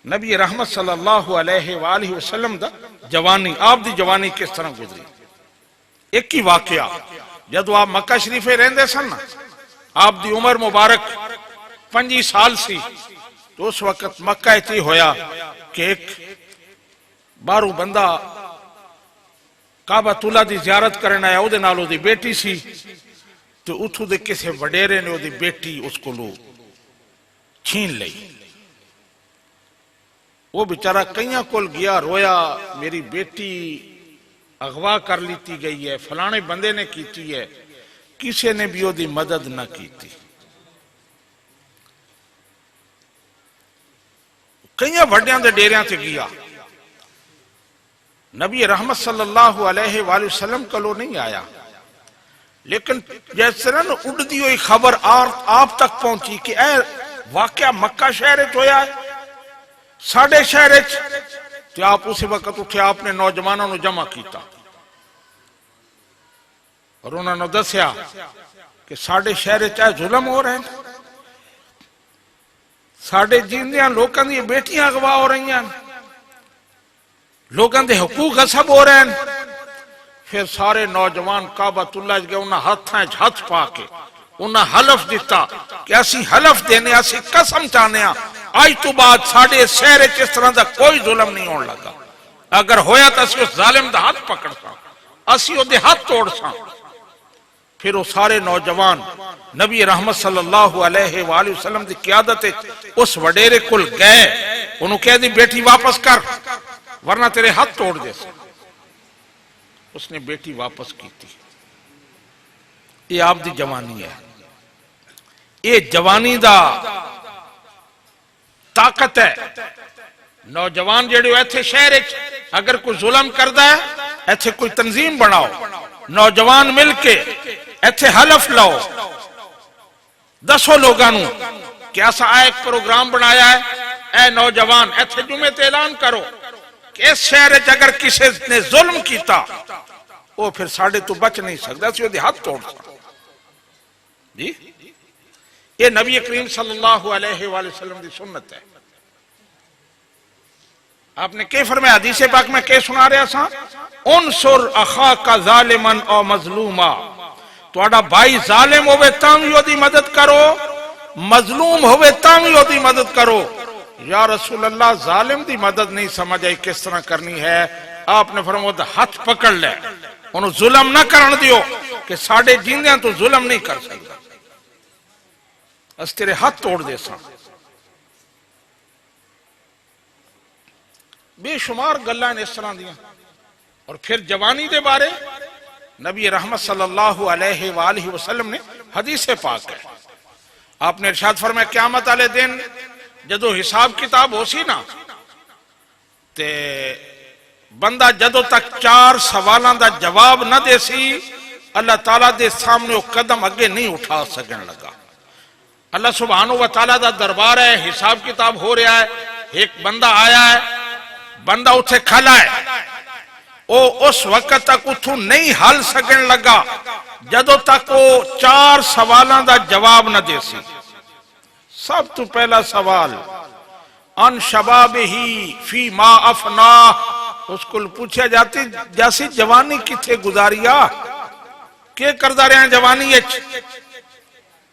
نبی رحمت صلی اللہ علیہ وآلہ وسلم دا جوانی, آپ دی جوانی کس طرح گزری. ایک ہی واقعہ جدو آپ مکہ شریفے رہندے سن نا, آپ دی عمر مبارک 5 سال سی, تو اس وقت مکہ ایتی ہویا کہ ایک بارو بندہ کعبۃ اللہ دی زیارت کرنا ہے, او دے نال او دی بیٹی سی, تو اتھو دے کسے وڈیرے نے او دی بیٹی اس کو لو چھین لئی. وہ بیچارہ کئیاں کول گیا, رویا میری بیٹی اغوا کر لیتی گئی ہے, فلانے بندے نے کیتی ہے, کسے نے بھی او دی مدد نہ کیتی. کئیاں وڈیاں دے ڈیریاں تے گیا, نبی رحمت صلی اللہ علیہ وآلہ وسلم کلو نہیں آیا, لیکن جیسے نا اڑ دی ہوئی خبر آپ تک پہنچی کہ اے واقعہ مکہ شہر ہویا ہے, ساڑھے شہر تو آپ اسی وقت اٹھے, آپ نے نوجوانوں نے جمع کیتا اور انہوں نے دسیا کہ ساڑھے شہر چاہے ظلم ہو رہے ہیں, ساڑھے جیندیاں لوکاں دی بیٹیاں اغوا ہو رہی ہیں, لوگاں دے حقوق غصب ہو رہے ہیں. پھر سارے نوجوان کعبۃ اللہ گئے, انہاں ہاتھ پا کے انہاں حلف دیتا کہ اسی حلف دینے, اسی قسم چاہنے ہیں آج تو بعد ساڑھے شہر اس طرح دا کوئی ظلم نہیں ہونے لگا, اگر ہویا تو اسی اس ظالم دا ہاتھ پکڑ سا, اسی او دے ہاتھ توڑ سا. پھر وہ سارے نوجوان نبی رحمت صلی اللہ علیہ وآلہ وسلم دی قیادت اس وڈیرے کل گئے, انہوں کہہ دی بیٹی واپس کر ورنہ تیرے ہاتھ توڑ دے سا. اس نے بیٹی واپس کی تھی. یہ آپ دی جوانی ہے, یہ جوانی دا طاقت ہے. نوجوان جڑے ایتھے شہر اگر کوئی ظلم کردہ ہے, ایتھے کوئی تنظیم بناؤ, نوجوان مل کے ایتھے حلف لاؤ, 10 لوگانوں کہ ایسا ایک پروگرام بنایا ہے, اے نوجوان ایتھے جمعے تے اعلان کرو کہ اس شہر اگر کسی نے ظلم کیتا وہ پھر ساڑھے تو بچ نہیں سکتا, اسی وہ ہاتھ توڑ سکتا. جی یہ نبی کریم صلی اللہ علیہ وآلہ وسلم دی سنت ہے. آپ نے کیا فرمایا حدیث پاک میں کیا سنا رہا سا, انصر اخاک ظالما او مظلوما, توڑا بھائی ظالم ہوئے تاں بھی دی مدد کرو, مظلوم ہوئے تاں بھی مدد کرو. یا رسول اللہ ظالم دی مدد نہیں سمجھ آئی کس طرح کرنی ہے. آپ نے فرمایا ہاتھ پکڑ لے, انہوں ظلم نہ کرن دیو کہ ساڑھے جیندیاں تو ظلم نہیں کر سکتا, اس تیرے ہاتھ توڑ دے سا. بے شمار گلان اس طرح دیا. اور پھر جوانی دے بارے نبی رحمت صلی اللہ علیہ وآلہ وسلم نے حدیث پاک ہے, آپ نے ارشاد فرمایا قیامت والے دن جدو حساب کتاب ہو سی نا, تے بندہ جدو تک 4 سوالان دا جواب نہ دے سی, اللہ تعالیٰ دے سامنے وہ قدم اگے نہیں اٹھا سکن لگا. اللہ سبحانہ و تعالیٰ دا دربار ہے, حساب کتاب ہو رہا ہے, ایک بندہ آیا ہے, بندہ اتھے کھلا ہے, وہ اس وقت تک اتھو نہیں حل سکن لگا جدو تک وہ 4 سوالان دا جواب نہ دے سی. سب تو پہلا سوال ان شبابہی فی ما افنا, اس کو پوچھا جاتی جیسی جوانی کتھے گزاریا, کیا کردہ رہے ہیں جوانی اچھ.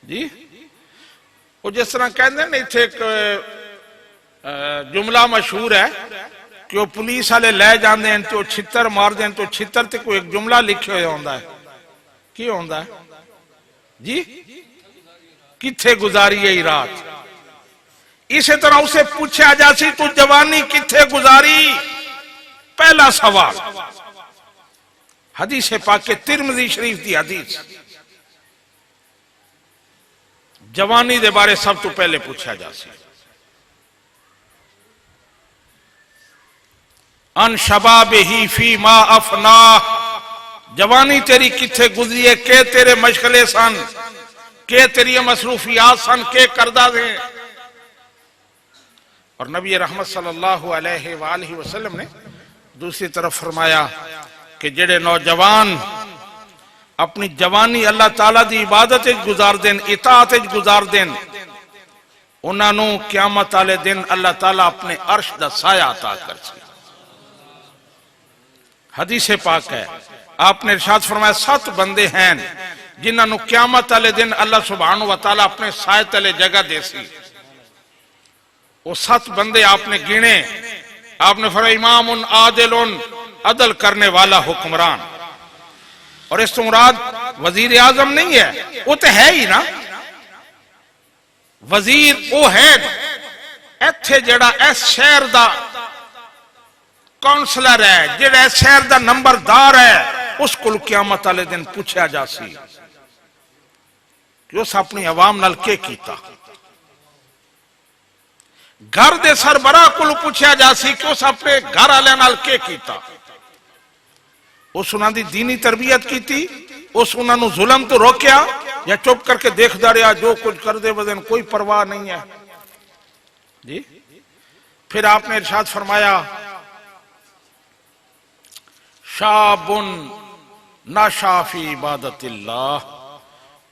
جی وہ جس طرح کہتے ہیں نہیں تھے ایک جملہ مشہور ہے کہ وہ پولیس والے لے جاندے ہیں تو چھتر مار دیں, تو چھتر تے کوئی ایک جملہ لکھے ہوئے ہوندہ ہے. کی ہوندہ ہے جی کتھے گزاری ہے رات. اسی طرح اسے پوچھا جاسی تو جوانی کتھے گزاری. پہلا سوال حدیث پاک ترمذی شریف دی حدیث جوانی دے بارے سب تو پہلے پوچھا جاسی. ان شبابہ فی ما افنا, جوانی تیری کتھے گزری ہے, کہ تیرے مشغلے سن, کہ تیری مصروفیات سن, کہ کردہ دیں. اور نبی رحمت صلی اللہ علیہ وآلہ وسلم نے دوسری طرف فرمایا کہ جڑے نوجوان اپنی جوانی اللہ تعالیٰ دی عبادت گزار دیں, اطاعت گزار دیں, انہاں نو قیامت والے دن اللہ تعالیٰ اپنے عرش دا سایہ عطا کر سی. حدیث پاک ہے, آپ نے ارشاد فرمایا 7 بندے ہیں جنہاں نو قیامت والے دن اللہ سبحانہ و تعالیٰ اپنے سایہ تلے جگہ دے سی. وہ 7 بندے آپ نے گنے. آپ نے فرمایا امام عادل, عدل کرنے والا حکمران. اور اس تو مراد وزیر اعظم نہیں ہے, وہ تو ہے ہی نا, وزیر وہ ہے ایتھے جڑا اس شہر دا کونسلر ہے, جڑا اس شہر دا نمبردار ہے, اس کو قیامت والے دن پوچھا جا سی کہ اس اپنی عوام نال کے کیتا. گھر دے سربراہ کو پوچھا جا سی کہ اس اپنے گھر والے نال کے کیتا. اس انہاں دی دینی تربیت کیتی, اس انہاں نو ظلم تو روکیا, یا چپ کر کے دیکھ دا رہا جو کچھ کر دے بدن کوئی پرواہ نہیں ہے. جی پھر آپ نے ارشاد فرمایا شاب نشا فی عبادت اللہ,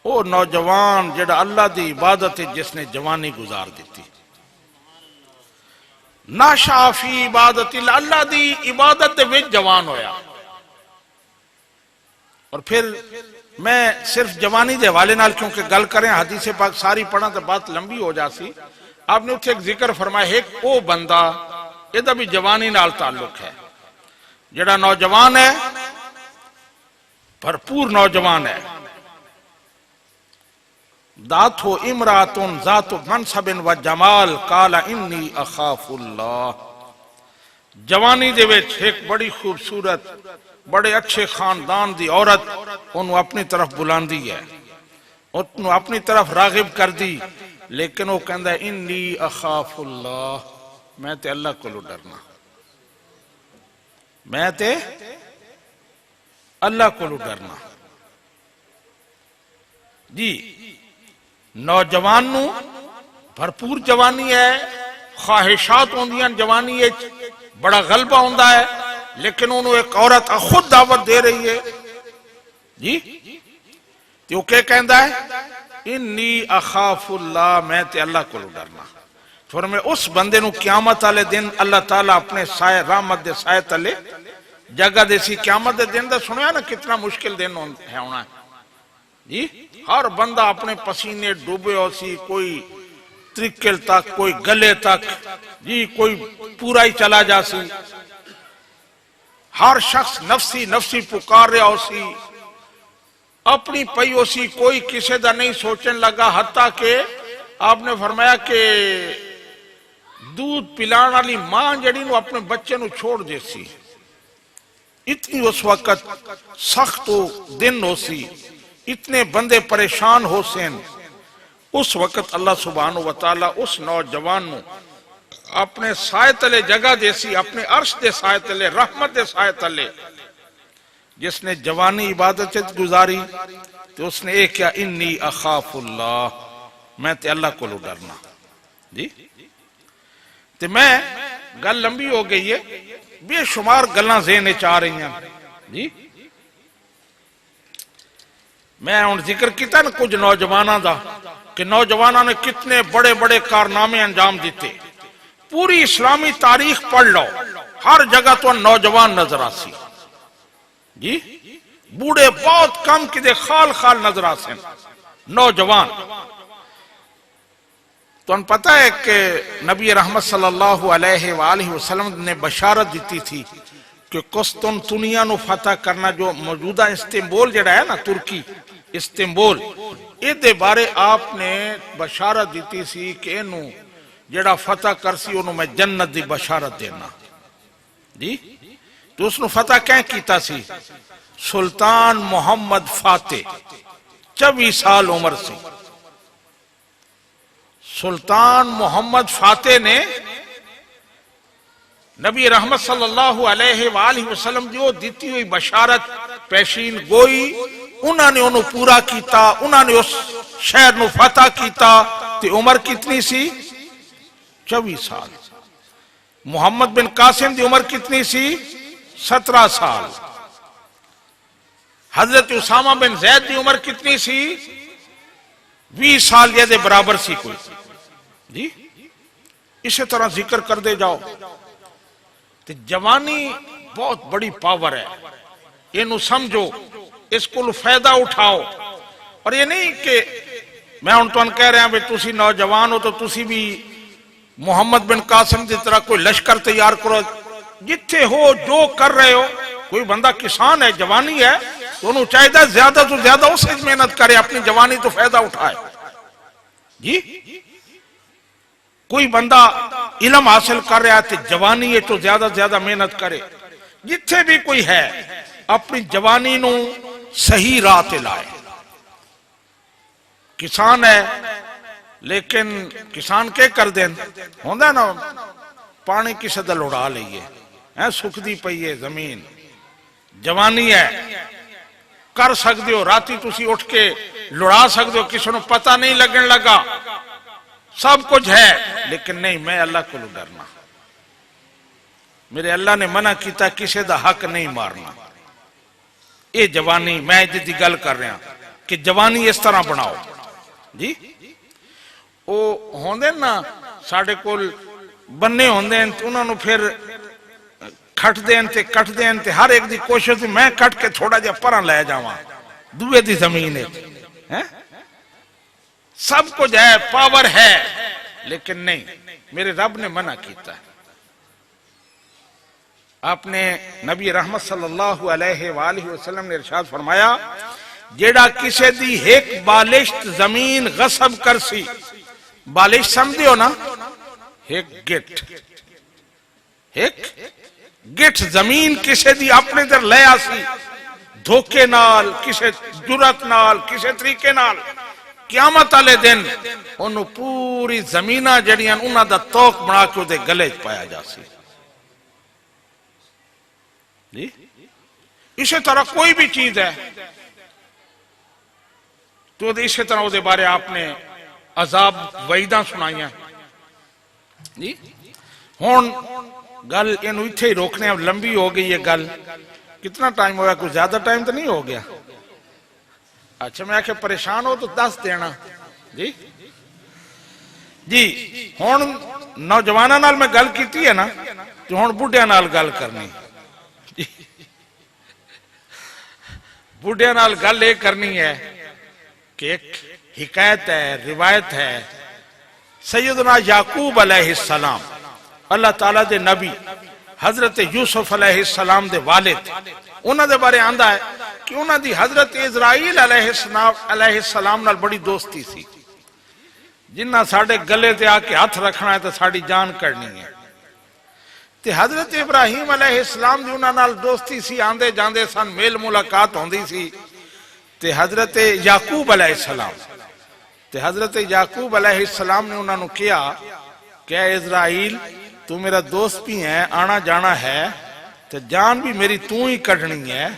او نوجوان جڑا اللہ دی عبادت جس نے جوانی گزار دیتی. نشا فی عبادت اللہ, اللہ دی عبادت دے وچ جوان ہویا. اور پھر میں صرف جوانی دے حوالے نال کیونکہ گل کریں حدیث پاک ساری پڑھا تو بات لمبی ہو جاسی. آپ نے اتھے ایک ذکر فرمایا ایک او بندہ یہ بھی جوانی نال تعلق ہے جڑا نوجوان ہے, بھرپور نوجوان ہے. ذات ہو امراتن ذات منصب و جمال قال انی اخاف اللہ. جوانی دے وچ ایک بڑی خوبصورت بڑے اچھے خاندان دی عورت انہوں اپنی طرف بلاندی ہے, انہوں اپنی طرف راغب کر دی, لیکن وہ کہندہ ہے انی اخاف اللہ, میں تے اللہ کو ڈرنا, میں تے اللہ کو ڈرنا. جی نوجوان نو بھرپور جوانی ہے, خواہشات ہوندیاں جوانی ہے, بڑا غلبہ ہوندہ ہے, لیکن انہوں ایک عورت خود دعوت دے رہی ہے. جی تو کیا کہندہ ہے انی اخاف اللہ, میں تے اللہ کو ڈرنا. پھر میں اس بندے نو قیامت والے دن اللہ تعالیٰ اپنے سائے رحمت دے سائے تلے جگہ دے سی. قیامت دے دن دا سنیا نا کتنا مشکل دن ہے ہونا ہے. جی ہر بندہ اپنے پسینے ڈوبے ہو سی, کوئی ترکل تک, کوئی گلے تک, جی کوئی پورا ہی چلا جا سی. ہر شخص نفسی نفسی پکار رہا ہو سی, اپنی پئی ہو سی, کوئی کسے دا نہیں سوچن لگا. حتیٰ کہ آپ نے فرمایا کہ دودھ پلان والی ماں جڑی نو اپنے بچے نو چھوڑ دے سی. اتنی اس وقت سخت دن ہو سی, اتنے بندے پریشان ہو سین. اس وقت اللہ سبحانہ وتعالی اس نوجوان نو اپنے سائے تلے جگہ دے سی, اپنے عرش دے سائے تلے, رحمت دے سائے تلے. جس نے جوانی عبادت گزاری تو اس نے ایک کیا انی اخاف اللہ, میں تے اللہ کو ڈرنا. جی تو میں گل لمبی ہو گئی ہے, بے شمار گلاں ذہن چاہ رہی ہیں. جی میں ان ذکر کیتا نا کچھ نوجوانوں دا کہ نوجوانوں نے کتنے بڑے بڑے کارنامے انجام دیتے. پوری اسلامی تاریخ پڑھ لو, ہر جگہ تو نوجوان نظر آسی. جی بوڑھے بہت کم کدے خال خال نظر آسیں, نوجوان. تو ان پتہ ہے کہ نبی رحمت صلی اللہ علیہ وآلہ وسلم نے بشارت دیتی تھی کہ قسطنطنیہ نو فتح کرنا, جو موجودہ استنبول جڑا ہے نا ترکی, استنبول یہ دے بارے آپ نے بشارت دیتی سی کہ انہوں جڑا فتح کرسی انہوں میں جنت دی بشارت دینا جی تو اس نے فتح کہیں کیتا سی سلطان محمد فاتح 24 سال عمر سی سلطان محمد فاتح نے نبی رحمت صلی اللہ علیہ وآلہ وسلم جو دیتی ہوئی بشارت پیشین گوئی انہوں نے انہوں پورا کیتا انہوں نے اس شہر نو فتح کیتا تے عمر کتنی سی 24 سال محمد بن قاسم دی عمر کتنی سی 17 سال حضرت اسامہ بن زید دی عمر کتنی سی 20 سال یہ دے برابر سی کوئی جی اسی طرح ذکر کر دے جاؤ تو جوانی بہت بڑی پاور ہے یہ سمجھو اس کو فائدہ اٹھاؤ اور یہ نہیں کہ میں ان تو کہہ رہا ہوں تسی نوجوان ہو تو تسی بھی محمد بن قاسم دی طرح کوئی لشکر تیار کرو جتھے ہو جو کر رہے ہو کوئی بندہ کسان ہے جوانی ہے تو انہوں چاہیے زیادہ تو زیادہ اسے محنت کرے اپنی جوانی تو فائدہ اٹھائے جی کوئی بندہ علم حاصل کر رہا ہے تو جوانی ہے تو زیادہ زیادہ محنت کرے جتھے بھی کوئی ہے اپنی جوانی نو صحیح راہ تے لائے کسان ہے لیکن کسان کے کر دیں ہوندہ نا پانی کسی دل اڑا لئیے سکھ دی پئیے زمین جوانی ہے کر سکتے ہو راتی تسی اٹھ کے لڑا سکتے ہو کسی نے پتہ نہیں لگن لگا سب کچھ ہے لیکن نہیں میں اللہ کو ڈرنا میرے اللہ نے منع کیتا کسی دا حق نہیں مارنا یہ جوانی میں جدی گل کر رہا کہ جوانی اس طرح بناؤ جی وہ ہوندے نا ساڑھے کول بننے ہوندے ہیں تو انہوں نے پھر کھٹ دین تے کٹ دین تے ہر ایک دی کوشش تھی میں کٹ کے تھوڑا جا پران لے جاواں دوے دی زمین ہے سب کچھ ہے پاور ہے لیکن نہیں میرے رب نے منع کیتا ہے آپ نے نبی رحمت صلی اللہ علیہ وآلہ وسلم نے ارشاد فرمایا جیڑا کسے دی ایک بالشت زمین غصب کرسی بالشت سمجھے ہو نا ایک گٹ زمین کسے دی اپنے در لے آسی دھوکے نال کسے جرات نال کسے طریقے نال قیامت آلے دن انہوں پوری زمینہ جڑیاں انہوں دا توق بنا کے دے گلے پایا جا سی جی اسی طرح کوئی بھی چیز ہے تو اسی طرح دے بارے آپ نے عذاب وعیداں سنائیاں جی ہون گل انہوں اتھے ہی روکنے اب لمبی ہو گئی یہ گل کتنا ٹائم ہو گیا کچھ زیادہ ٹائم تو نہیں ہو گیا اچھا میں آکے پریشان ہو تو 10 دینا جی ہون نوجوانہ نال میں گل کیتی ہے نا تو ہون بڑھیا نال گل کرنی بڑھیا نال گل یہ کرنی ہے کہ ایک حکایت ہے روایت ہے سیدنا یعقوب علیہ السلام اللہ تعالیٰ دے نبی حضرت یوسف علیہ السلام دے والد انہوں دے بارے آندہ ہے کہ انہوں دی حضرت اسرائیل علیہ السلام نال بڑی دوستی سی جنہ ساڑھے گلے تے آکے ہاتھ رکھنا ہے تو ساڑھی جان کرنی ہے تے حضرت ابراہیم علیہ السلام دی انہوں نال دوستی سی آندے جاندے سن میل ملاقات ہوندی سی تے حضرت یعقوب علیہ السلام تے حضرت یعقوب علیہ السلام نے انہوں نے کیا کہ اے اسرائیل تو میرا دوست بھی ہے آنا جانا ہے تو جان بھی میری تو ہی کڑھنی ہے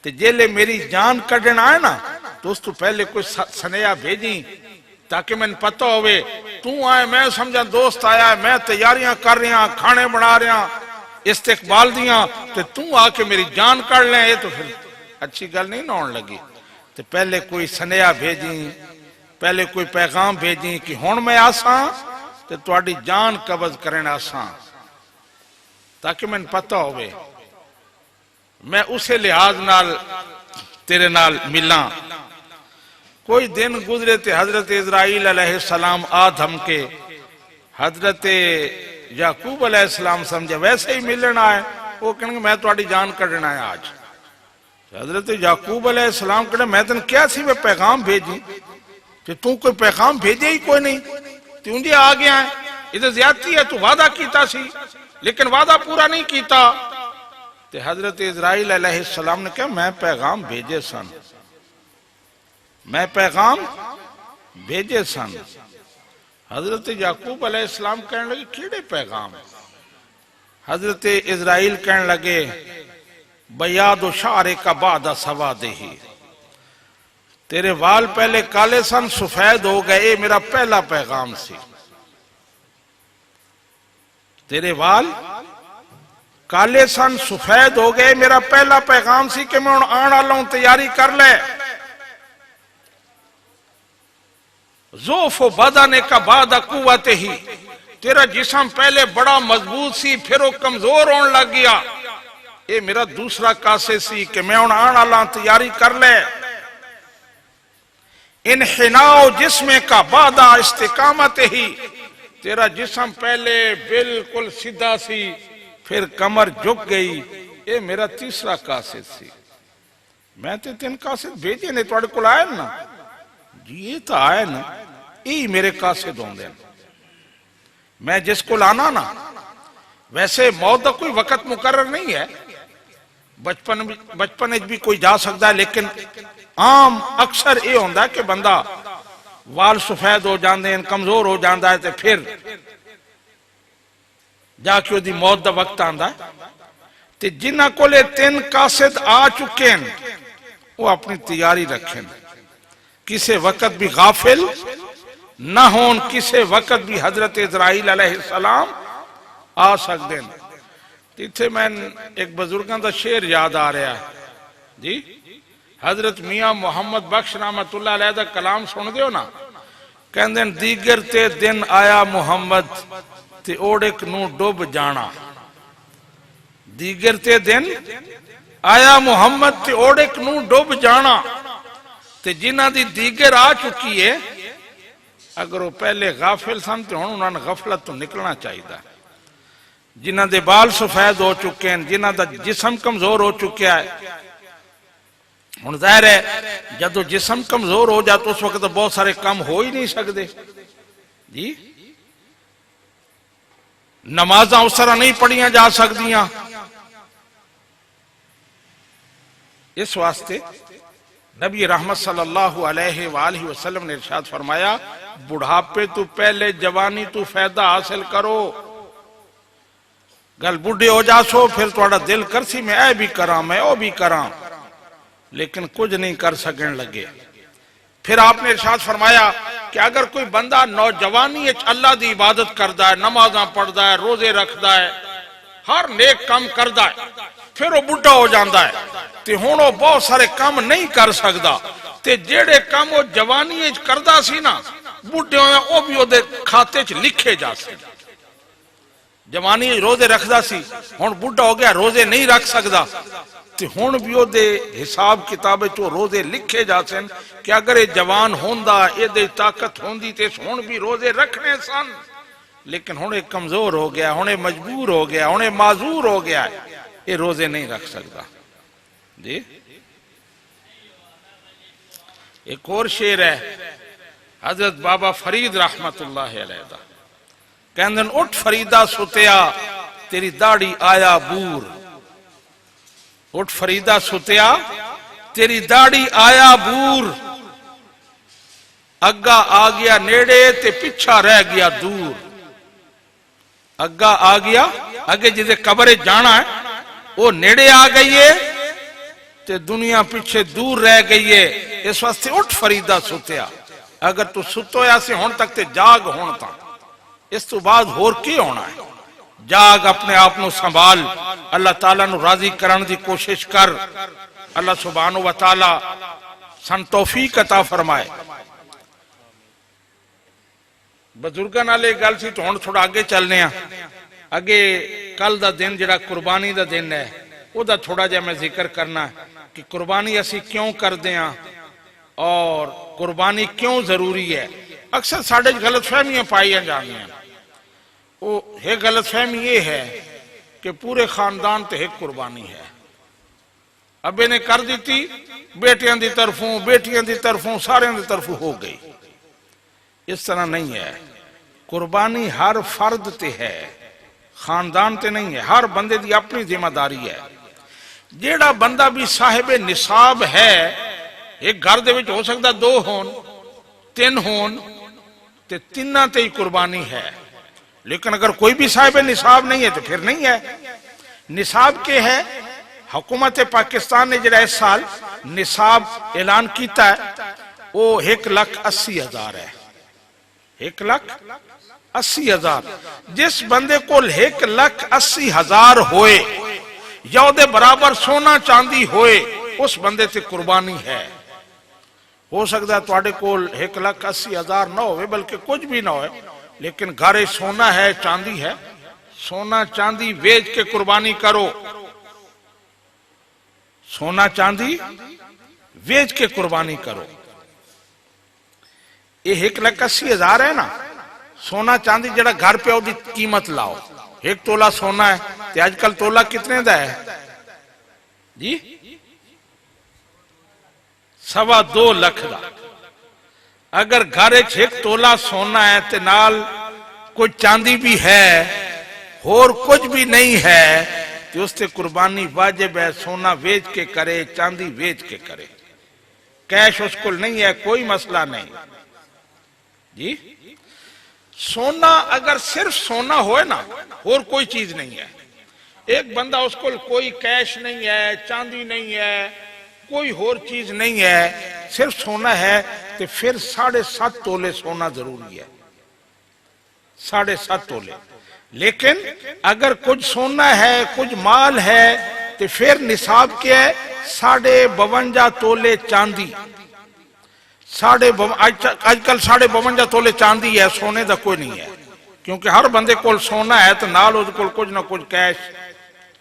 تو جیلے میری جان کڑھنا ہے نا تو اس تو پہلے کوئی سنیا بھیجیں تاکہ میں پتہ ہوئے تو آئے میں سمجھا دوست آیا ہے میں تیاریاں کر رہے ہیں کھانے بنا رہے ہیں استقبال دیاں تو آ کے میری جان کڑھ لیں یہ تو پھر اچھی گل نہیں نہ لگی تو پہلے کوئی سنیا بھیجیں پہلے کوئی پیغام بھیجیں کہ ہون میں آساں تو تواڈی جان قبض کریں آساں تاکہ میں پتہ ہوئے میں اسے لحاظ نال تیرے نال ملاں کوئی دن گزرے تھے حضرت اسرائیل علیہ السلام آدھم کے حضرت یعقوب علیہ السلام سمجھے ویسے ہی ملنا ہے وہ کہنے میں تواڈی جان کڑنا ہے آج حضرت یعقوب علیہ السلام کہنے میں تن کیا سی میں پیغام بھیجی کہ تو کوئی پیغام بھیجے ہی کوئی نہیں، تو انجھے آ گیا ہے، ادھر زیادتی ہے، تو وعدہ کیتا سی لیکن وعدہ پورا نہیں کیتا۔ تو حضرت اسرائیل علیہ السلام نے کہا میں پیغام بھیجے سن، میں پیغام بھیجے سن۔ حضرت یعقوب علیہ السلام کہنے لگے کیڑے پیغام؟ حضرت اسرائیل کہنے لگے بیاد و شعر کا بعد سوادہ، تیرے وال پہلے کالے سن سفید ہو گئے، میرا پہلا پیغام سی۔ تیرے وال کالے سن سفید ہو گئے، میرا پہلا پیغام سی کہ میں آن آلہ ہوں، تیاری کر لے۔ ذوف و بدن کا بعد قوت ہی، تیرا جسم پہلے بڑا مضبوط سی پھر وہ کمزور ہون لگ گیا، یہ میرا دوسرا کاسے سی کہ میں آن آلہ ہوں، تیاری کر لے۔ انحناء جسم کا بعد استقامت ہی، تیرا جسم پہلے بالکل سیدھا سی پھر کمر جھک گئی، یہ میرا تیسرا قاصد سی۔ میں تے تین قاصد بھیجے نے توڑے کل آئے نا، جی یہ تو آئے نا، یہی میرے قاصد ہوں دے۔ میں جس کو لانا نا، ویسے موت کا کوئی وقت مقرر نہیں ہے، بچپن بھی کوئی جا سکتا ہے، لیکن عام اکثر یہ ہوندہ ہے کہ بندہ وال سفید ہو جاندے ہیں، کمزور ہو جاندہ ہے، تو پھر جا کے دی موت دا وقت آندہ ہے۔ تو جنہ کو لے تین قاصد آ چکے ہیں وہ اپنی تیاری رکھیں، کسے وقت بھی غافل نہ ہون، کسے وقت بھی حضرت اسرائیل علیہ السلام آ سکتے ہیں۔ تیتھے میں ایک بزرگان دا شعر یاد آ رہا ہے جی، حضرت میاں محمد بخش رحمت اللہ علیہ دا کلام سن دیو نا، کہندیں دیگر تے دن آیا محمد تے اوڑک نو ڈوب جانا، دیگر تے دن آیا محمد تے اوڑک نو ڈوب جانا، تے جنہ دی دیگر آ چکی ہے اگر وہ پہلے غافل سن تے انہوں نے غفلت تو نکلنا چاہیے دا، جنہ دے بال سفید ہو چکے ہیں، جنہ دا جسم کمزور ہو چکیا ہے۔ ہن ظاہر ہے جدو جسم کمزور ہو جاتا اس وقت بہت سارے کام ہو ہی نہیں سکتے جی، نمازاں اس طرح نہیں پڑھیاں جا سکدیاں، اس واسطے نبی رحمت صلی اللہ علیہ وآلہ وسلم نے ارشاد فرمایا بڑھاپے تو پہلے جوانی تو فائدہ حاصل کرو، گل بڑھے ہو جاسو پھر توڑا دل کرسی میں اے بھی کراں میں او بھی کراں، لیکن کچھ نہیں کر سکن لگے۔ پھر آپ نے ارشاد فرمایا کہ اگر کوئی بندہ نوجوانی اللہ دی عبادت کردہ ہے، نمازاں پڑھدا ہے، روزے رکھدا ہے، ہر نیک کام کردہ ہے، پھر وہ بڑھا ہو جاندہ ہے تے ہن وہ بہت سارے کام نہیں کر سکدا، تے جیڑے کام وہ جوانی کردہ سی نا بڑھے ہوئے وہ بھی وہ دے کھاتے چ لکھے جا سکتے۔ جوانی روزے رکھدا سی ہن بڑھا ہو گیا روزے نہیں رکھ سکدا، تے ہن بھی وہ دے حساب کتاب چو روزے لکھے جا سن کہ اگر یہ جوان ہوندہ یہ دے طاقت ہوندی تے ہن بھی روزے رکھنے سن، لیکن ہن یہ کمزور ہو گیا، ہن یہ مجبور ہو گیا، ہن یہ معذور ہو گیا، یہ روزے نہیں رکھ سکتا جی۔ ایک اور شعر ہے حضرت بابا فرید رحمت اللہ علیہ دا، کہندن اٹھ فریدہ ستیا تیری داڑھی آیا بور، اٹھ فریدہ ستیا تیری داڑھی آیا بور، اگا آ گیا نیڑے تے پچھا رہ گیا دور، اگا آ گیا اگے جسے قبر جانا ہے وہ نیڑے آ گئی ہے تے دنیا پیچھے دور رہ گئی ہے، اس واسطے اٹھ فریدہ ستیا، اگر تو ستویا سے ہون تک تے جاگ ہون تا، اس تو بعد ہور کی ہونا ہے، جاگ اپنے آپ نو سنبھال، اللہ تعالیٰ نو راضی کرن دی کوشش کر، اللہ سبحانہ وتعالی سن توفیق عطا فرمائے۔ بزرگاں نالے گل سی تو ہن تھوڑا آگے چلنے ہیں، آگے کل دا دن جڑا قربانی دا دن ہے وہ دا تھوڑا جا میں ذکر کرنا ہے کہ قربانی اسی کیوں کر دیں اور قربانی کیوں ضروری ہے۔ اکثر ساڑھے غلط فہمیاں پائیاں جانی ہیں، وہ ایک غلط فہمی یہ ہے کہ پورے خاندان تے ایک قربانی ہے، ابے نے کر دیتی بیٹیاں دی طرفوں بیٹیاں دی طرفوں سارے دی طرفوں ہو گئی، اس طرح نہیں ہے. قربانی ہر فرد تے ہے، خاندان تے نہیں ہے، ہر بندے دی اپنی ذمہ داری ہے. جیڑا بندہ بھی صاحب نصاب ہے، ایک گھر دے وچ ہو سکتا 2 ہون 3 ہون تے تیناں تے ہی قربانی ہے. لیکن اگر کوئی بھی صاحب نصاب نہیں ہے تو پھر نہیں ہے. نصاب کے ہے؟ حکومت پاکستان نے جڑا اس سال نصاب اعلان کیتا ہے وہ 1,80,000 ہے. 1,80,000. جس بندے کو 1,80,000 ہوئے یا دے برابر سونا چاندی ہوئے اس بندے سے قربانی ہے. ہو سکتا ہے تواڈے کول 1,80,000 نہ ہوئے بلکہ کچھ بھی نہ ہوئے، لیکن گھر سونا ہے چاندی ہے، سونا چاندی بیچ کے قربانی کرو. سونا چاندی بیچ کے قربانی کرو. یہ 1,80,000 ہے نا، سونا چاندی جڑا گھر پہ دی قیمت لاؤ. 1 تولہ سونا ہے تو آج کل تولہ کتنے دا ہے جی؟ 2.25 لکھ دا. اگر گھر 1 تولہ سونا ہے تو نال کچھ چاندی بھی ہے اور کچھ بھی نہیں ہے تو اس سے قربانی واجب ہے. سونا ویچ کے کرے، چاندی ویچ کے کرے. کیش اس کو نہیں ہے، کوئی مسئلہ نہیں جی. سونا اگر صرف سونا ہوئے نا اور کوئی چیز نہیں ہے، ایک بندہ اس کو کوئی کیش نہیں ہے، چاندی نہیں ہے، کوئی اور چیز نہیں ہے، صرف سونا ہے، تو پھر 7.5 تولے سونا ضروری ہے. 7.5 تولے. لیکن اگر کچھ سونا ہے کچھ مال ہے تو پھر نصاب کیا ہے 52.5 تولے چاندی. آج کل 52.5 تولے چاندی ہے، سونے دا کوئی نہیں ہے. کیونکہ ہر بندے کول سونا ہے تو نال اس کول کچھ نہ کچھ کیش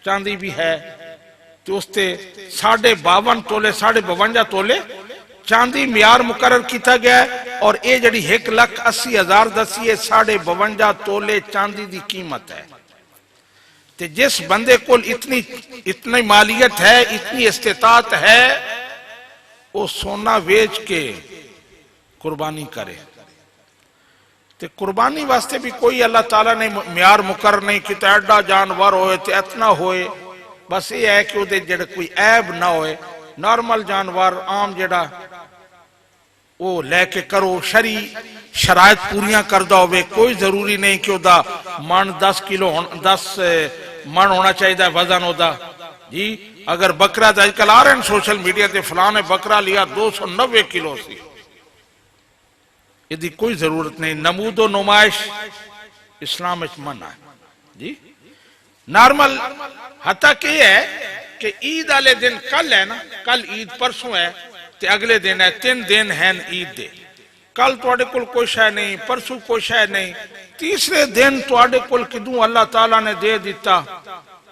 چاندی بھی ہے. تو اس تے 52 تولے 52.5 تولے چاندی معیار مقرر کیتا گیا ہے. اور اے جڑی 1,80,000 دسی ہے 52.5 تولے چاندی دی قیمت ہے. تے جس بندے کو اتنی مالیت ہے، اتنی استطاعت ہے، وہ سونا ویچ کے قربانی کرے. تے قربانی واسطے بھی کوئی اللہ تعالیٰ نے معیار مقرر نہیں کہ ایڈا جانور ہوئے تے اتنا ہوئے. بس یہ ہے کہ وہ جڑا کوئی عیب نہ ہوئے. نارمل جانور عام جڑا وہ لے کے کرو، شرائط پوریاں کردہ ہوئے. کوئی ضروری نہیں کہ وہ دا من 10 کلو 10 من ہونا چاہیے وزن ہو دا جی. اگر بکرا آج کل آ رہے ہیں سوشل میڈیا تے فلاں نے بکرا لیا 290 کلو سی، یہ دی کوئی ضرورت نہیں. نمود و نمائش اسلام اس منع ہے جی. نارمل حتیٰ کہ یہ ہے کہ عید والے دن کل ہے نا، کل عید پرسوں ہے تے اگلے دن ہے، 3 دن ہیں عید دے. کل تواڈے کول کوئی شے نہیں، پرسوں کوئی شے نہیں، تیسرے دن تواڈے کول کدوں اللہ تعالیٰ نے دے دیتا.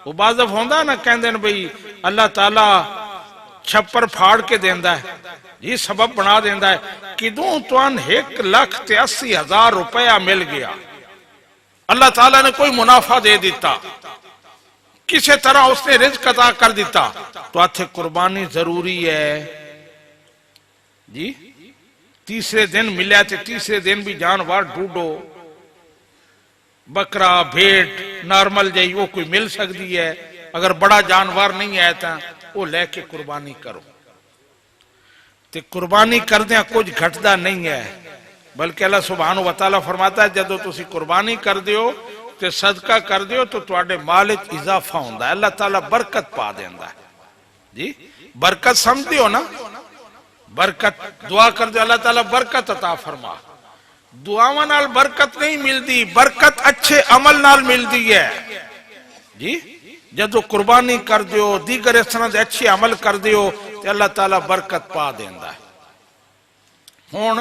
وہ بازف ہوندا نا کہندے بھئی اللہ تعالیٰ چھپر پھاڑ کے دیندا ہے جی، سبب بنا دیندا ہے. کدوں توان 1,80,000 روپیہ مل گیا، اللہ تعالیٰ نے کوئی منافع دے دیتا، کسی طرح اس نے رزق عطا کر دیتا، تو آتھے قربانی ضروری ہے جی. تیسرے دن ملیا تھے، تیسرے دن بھی جانور ڈھونڈو، بکرا بھیڑ نارمل جائی وہ کوئی مل سکتی ہے. اگر بڑا جانور نہیں ہے تو وہ لے کے قربانی کرو. تے قربانی کردیاں کچھ گھٹدا نہیں ہے، بلکہ اللہ سبحانہ وتعالی فرماتا ہے جدو تسی قربانی کر دیو تے صدقہ کر دیو تو تواڈے مال وچ اضافہ ہوندا ہے، اللہ تعالیٰ برکت پا دیندا ہے جی. برکت سمجھ دیو نا، برکت دعا کر دے اللہ تعالیٰ برکت عطا فرما. دعاواں نال برکت نہیں ملدی، برکت اچھے عمل نال ملدی ہے جی. جدو قربانی کر دیو، دیگر اس طرح دے اچھے عمل کر دیو تے اللہ تعالیٰ برکت پا دیندا ہے. ہون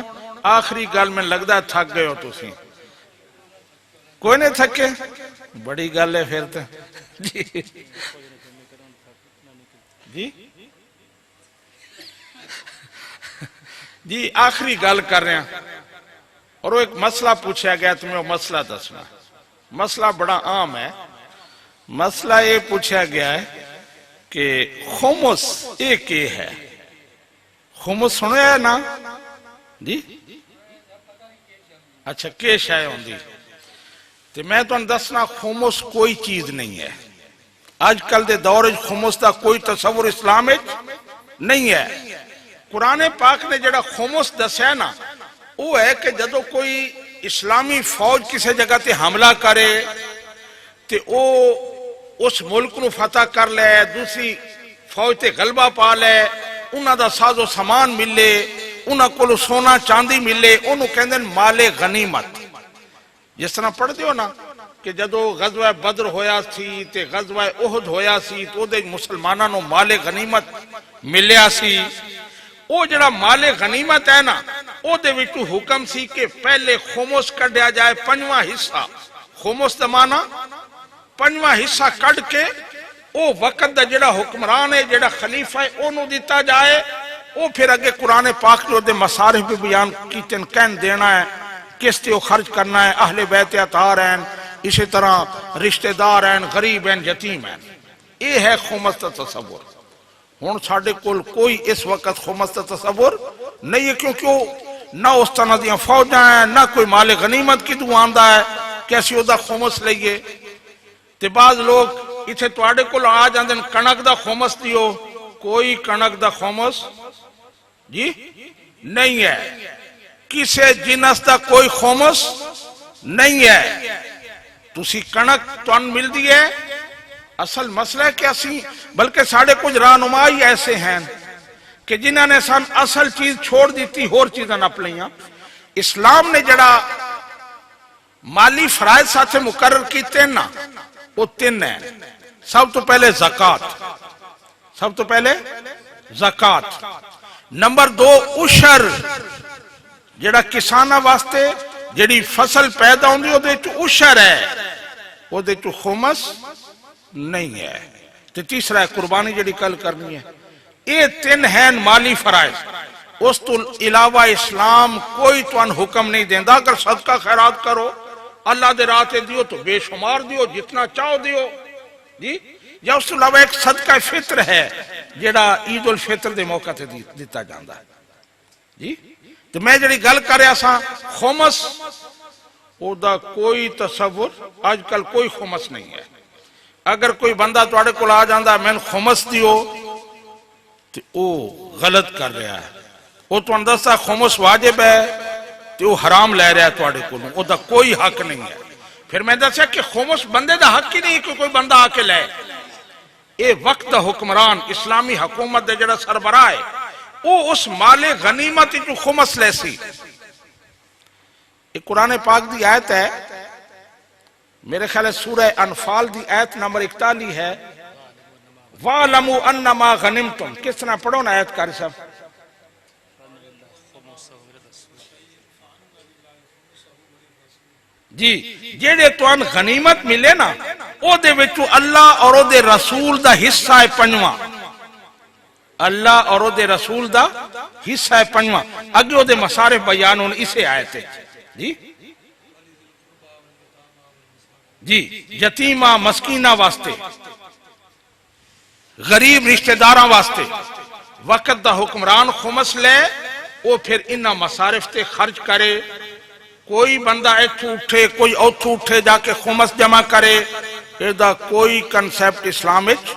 آخری گل میں لگدا ہے تھک گئے ہو تسی. کوئی نہیں تھکے؟ بڑی گل ہے پھر تو جی جی جی آخری گل کر رہے ہیں. اور وہ ایک مسئلہ پوچھا گیا، تمہیں وہ مسئلہ دسنا. مسئلہ بڑا عام ہے. مسئلہ یہ پوچھا گیا ہے کہ خمس ایک یہ ہے. خمس سنے ہے نا جی؟ اچھا کہ شے ہوندی تے میں تانوں دسنا خمس کوئی چیز نہیں ہے اج کل دے دور وچ خمس دا کوئی تصور اسلام وچ نہیں ہے قرآن پاک نے جڑا خمس دسیا نا وہ ہے کہ جدو کوئی اسلامی فوج کسی جگہ تے حملہ کرے تے او اس ملک نو فتح کر لے دوسری فوج تے غلبہ پا لے انہاں دا ساز و سامان ملے انہاں کولو سونا چاندی ملے انہوں کہندے مال غنیمت جس طرح پڑھ دیو نا کہ جدو غزوہ بدر ہویا سی تے غزوہ احد ہویا سی تو دے مسلمانوں نو مال غنیمت ملیا سی او جڑا مال غنیمت ہے نا او دے وچوں حکم سی کہ پہلے خمس کڈیا جائے پنجواں حصہ خمس دا معنی پنجواں حصہ کڈ کے او وقت دا جڑا حکمران ہے جڑا خلیفہ ہے اونوں دیتا جائے او پھر اگے قرآن پاک جو دے مصارف بھی بیان کیتن کہن دینا ہے کس تے وہ خرچ کرنا ہے اہل بیت اطہار ہیں اسی طرح رشتہ دار ہیں غریب ہیں یتیم ہیں یہ ہے خمس دا تصور ہن ساڈے کول کوئی اس وقت خمس دا تصور نہیں ہے کیونکہ نہ اس طرح دیاں فوجاں ہیں نہ کوئی مال غنیمت کی دو آندا ہے کیسی او دا خمس لئیے تے بعض لوگ اتھے تواڈے کول آ جاندے کنک دا خمس دیو کوئی کنک دا خمس جی نہیں ہے کسے جنس دا کوئی خمس نہیں ہے تسی کنک تون مل دیئے اصل مسئلہ ہے کہ اسی بلکہ ساڑھے کچھ رہنمائی ایسے ہیں کہ جنہاں نے سان اصل چیز چھوڑ دیتی اور چیزیں نپ لیاں اسلام نے جڑا مالی فرائض ساتھ مقرر کیتے نا وہ تین ہیں سب تو پہلے زکاة نمبر 2 عشر جڑا کسانہ واسطے جڑی فصل پیدا ہوندی وہ دے چو عشر ہے وہ دے چو خمس نہیں ہے تو تیسرا ہے قربانی جڑی کل کرنی ہے یہ تین ہیں مالی فرائض اس تو علاوہ اسلام کوئی توان حکم نہیں دیندہ اگر صدقہ خیرات کرو اللہ دے راہ تے دیو تو بے شمار دیو جتنا چاہو دیو جی یا اس تو علاوہ ایک صدقہ فطر ہے جڑا عید الفطر دے موقع تے دیتا جاندہ ہے جی تو میں جڑی گل کر رہا سا خمس او دا کوئی تصور آج کل کوئی خمس نہیں ہے اگر کوئی بندہ توڑے کو آ جاندہ میں خمس دیو تو او غلط کر رہا ہے او تو اندستا خمس واجب ہے تو حرام لے رہا ہے توڑے کو او دا کوئی حق نہیں ہے پھر میں دسیا کہ خمس بندے دا حق ہی نہیں کہ کوئی بندہ آ کے لے اے وقت دا حکمران اسلامی حکومت دے جڑا سربراہ ہے او اس مال غنیمت جو خمس لے سی ایک قرآن پاک دی آیت ہے میرے خیال ہے سورہ انفال دی آیت نمبر 41 ہے وَعْلَمُوا أَنَّمَا غَنِمْتُمْ کس طرح پڑھو نا آیت کاری صاحب جی جیڑے توان غنیمت ملے نا او دے وچو اللہ اور او دے رسول دا حصہ ہے پنجواں اللہ اور او دے رسول دا حصہ ہے پنجواں اگے او دے مصارف بیانون اسے آیت ہے جی یتیمہ مسکینہ واسطے غریب رشتہ داراں واسطے وقت دا حکمران خمس لے وہ پھر انہا مصارف تے خرچ کرے کوئی بندہ ایتھو اٹھے کوئی اوتھو اٹھے جا کے خمس جمع کرے ایدہ کوئی کنسیپٹ اسلامک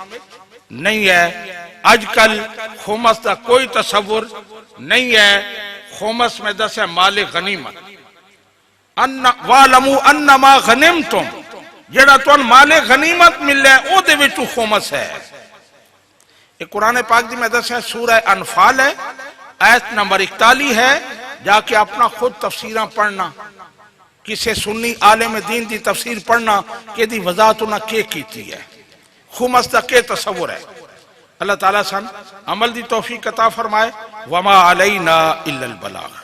نہیں ہے آج کل خمس دا کوئی تصور نہیں ہے خمس میں دس ہے مال غنیمت وَعْلَمُوا أَنَّمَا غَنِمْتُمْ جڑا تو مال غنیمت مل رہا ہے او دے وچوں خمس ہے ایک قرآن پاک دی میں دس ہے سورہ انفال ہے آیت نمبر 41 ہے جا کے اپنا خود تفسیرہ پڑھنا کسے سنی عالم دین دی تفسیر پڑھنا کہ دی وضاحت انہا کیا کیتی ہے خمس دا کے تصور ہے اللہ تعالیٰ سن عمل دی توفیق عطا فرمائے وما علینا الا البلاغ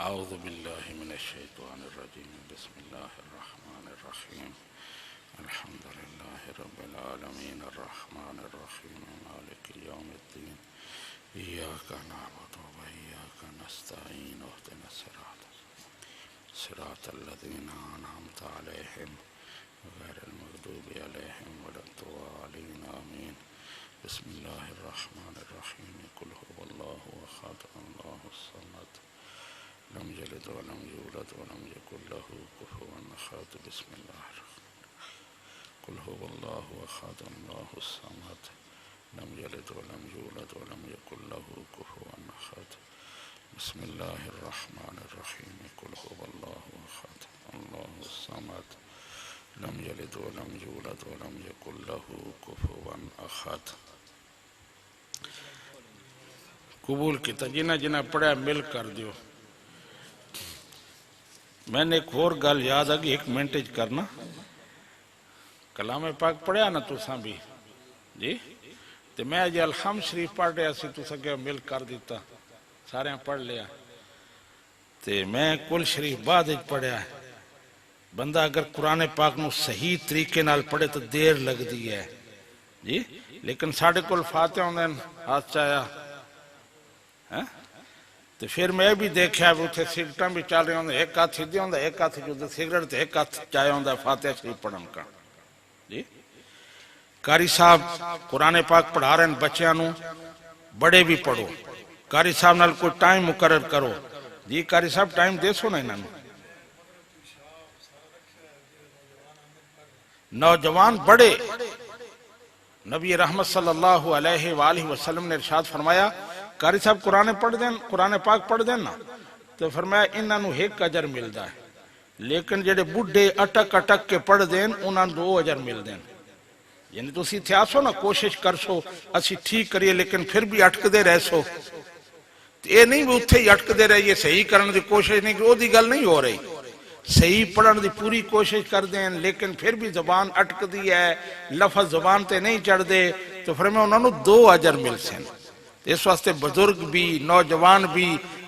اعوذ باللہ من الشیطان الرجیم بسم اللہ الرحمن الرحیم الحمدللہ رب العالمین الرحمن الرحیم مالک یوم الدین ایاک نعبد و ایاک نستعین اهدنا الصراط الذین انعمت علیہم غير المغضوب عليهم ولا الضالين آمين. بسم الله الرحمن الرحيم. قل هو الله أحد الله الصمد لم يلد ولم يولد ولم يكن له كفوا أحد. بسم الله الرحمن الرحيم. قل هو الله أحد الله الصمد لم يلد ولم يولد ولم يكن له كفوا أحد. بسم الله الرحمن الرحيم. قل هو الله أحد الله الصمد لم يلد ولم يولد ولم يكن له كفوا أحد. قبول کیتا جنہ جنہ پڑھا مل کر دیو. میں نے ایک اور گل یاد آگی 1 منٹ کرنا. کلام پاک پڑھیا نا تساں بھی جی تے میں جی الحمد شریف پڑھ رہا سی تساں کہ مل کر دیتا سارے پڑھ لیا تے میں کل شریف بعد پڑھیا. بندہ اگر قرآن پاک نو صحیح طریقے نال پڑھے تو دیر لگ دی ہے جی. لیکن ساڑھے کل فاتحہ ہوندے ہاتھ چاہیا تو پھر میں بھی دیکھا بھی اتھے سگرٹاں بھی چل رہے ہوندے. ایک ہاتھ سیدھی ہوندہ ایک ہاتھ جو سگرٹ تے ایک ہاتھ چاہیا ہوندہ فاتحہ شریف پڑھن کا جی. قاری صاحب قرآن پاک پڑھا رہے ہیں بچیاں نو. بڑے بھی پڑھو. قاری صاحب نال کوئی ٹائم مقرر کرو جی. قاری صاحب ٹائم دے سو نا انہوں. نوجوان بڑے نبی رحمت صلی اللہ علیہ وآلہ وسلم نے ارشاد فرمایا قاری صاحب قرآن پڑھ دیں قرآن پاک پڑھ دیں نا تو فرمایا انہوں ایک اجر ملدا ہے. لیکن جڑے بڈھے اٹک اٹک کے پڑھ دیں انہوں 2 اجر مل دیں. یعنی تو اسی تھے آسو نا کوشش کر سو اسی ٹھیک کریے لیکن پھر بھی اٹک دے رہ سو. یہ نہیں بھی اتھے ہی اٹک دے رہیے صحیح کرنے دی کوشش نہیں کہ وہ دی گل نہیں ہو رہی. صحیح پڑھن دی پوری کوشش کر دیں لیکن پھر بھی زبان اٹک دی ہے لفظ زبان تے نہیں چڑھ دے تو فرمایا انہوں نے 2 اجر مل سن. اس واسطے بزرگ بھی نوجوان بھی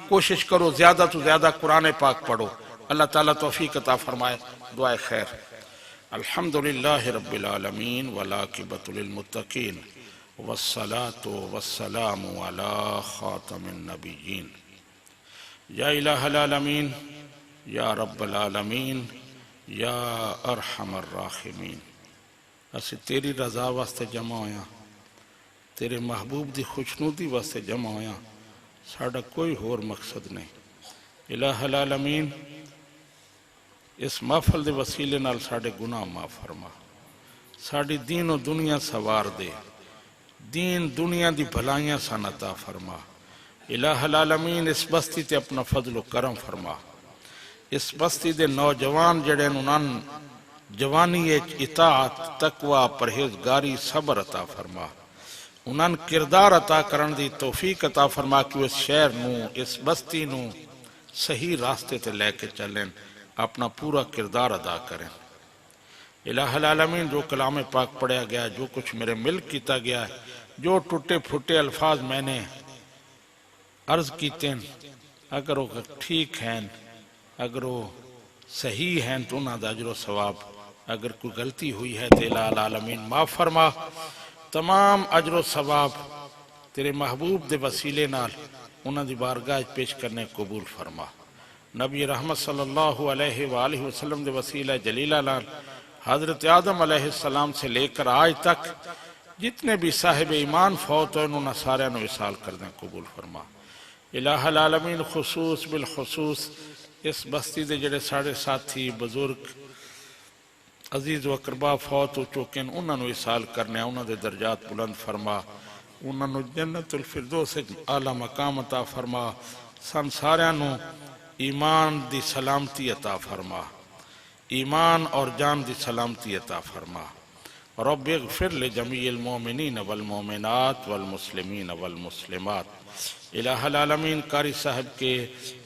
کوشش کرو زیادہ تو زیادہ قرآن پاک پڑھو. اللہ تعالیٰ توفیق عطا فرمائے. دعائے خیر. الحمدللہ رب العالمین والعاقبۃ للمتقین والصلاة والسلام علی خاتم النبیین. یا الہ العالمین یا رب العالمین یا ارحم الراحمین. اسی تیری رضا واسطے جمع ہویا تیرے محبوب دی خوشنودی واسطے جمع ہویا. ساڑھا کوئی اور مقصد نہیں. الہ العالمین اس محفل دے وسیلے نال ساڑھے گناہ معاف فرما. ساڑھی دین و دنیا سوار دے. دین دنیا دی بھلائیاں سان عطا فرما. الہ العالمین اس بستی تے اپنا فضل و کرم فرما. اس بستی دے نوجوان جڑے انہاں جوانی اطاعت تقوی پرہیزگاری صبر عطا فرما. انہاں کردار عطا کرن دی توفیق عطا فرما کہ اس شہر نو اس بستی نو صحیح راستے تے لے کے چلیں اپنا پورا کردار ادا کریں. الہ العالمین جو کلام پاک پڑھیا گیا جو کچھ میرے مل کیتا گیا جو ٹوٹے پھوٹے الفاظ میں نے عرض کیتے ہیں اگر وہ ٹھیک ہیں اگر وہ صحیح ہیں تو انہاں دا اجر و ثواب. اگر کوئی غلطی ہوئی ہے تو الہ العالمین معاف فرما. تمام اجر و ثواب تیرے محبوب دے وسیلے نال انہاں دی بارگاہ پیش کرنے قبول فرما. نبی رحمت صلی اللہ علیہ وآلہ وسلم دے وسیلہ جلیلہ نال حضرت آدم علیہ السلام سے لے کر آج تک جتنے بھی صاحب ایمان فوت ہوئے انہوں نے سارے انہوں وصال کردیں قبول فرما. الہ العالمین خصوص بالخصوص اس بستی دے جڑے ساڑھے ساتھی بزرگ عزیز و اقربا فوت ہو چکے ہیں انہوں نے وصال کرنے انہوں دے درجات بلند فرما. انہوں نے جنت الفردوس اعلیٰ مقام عطا فرما. سن سارے انہوں ایمان دی سلامتی عطا فرما. ایمان اور جان دی سلامتی عطا فرما. رب اغفر لجمیع المومنین والمومنات والمسلمین والمسلمات. الہ العالمین قاری صاحب کے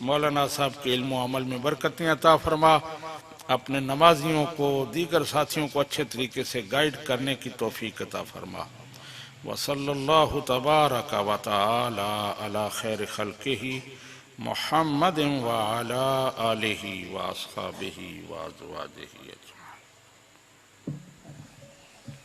مولانا صاحب کے علم و عمل میں برکتیں عطا فرما. اپنے نمازیوں کو دیگر ساتھیوں کو اچھے طریقے سے گائیڈ کرنے کی توفیق عطا فرما. وصلی اللہ تبارک و تعالی علی خیر خلقہ محمد وعلی آلہ واصحابہ وازواجہ.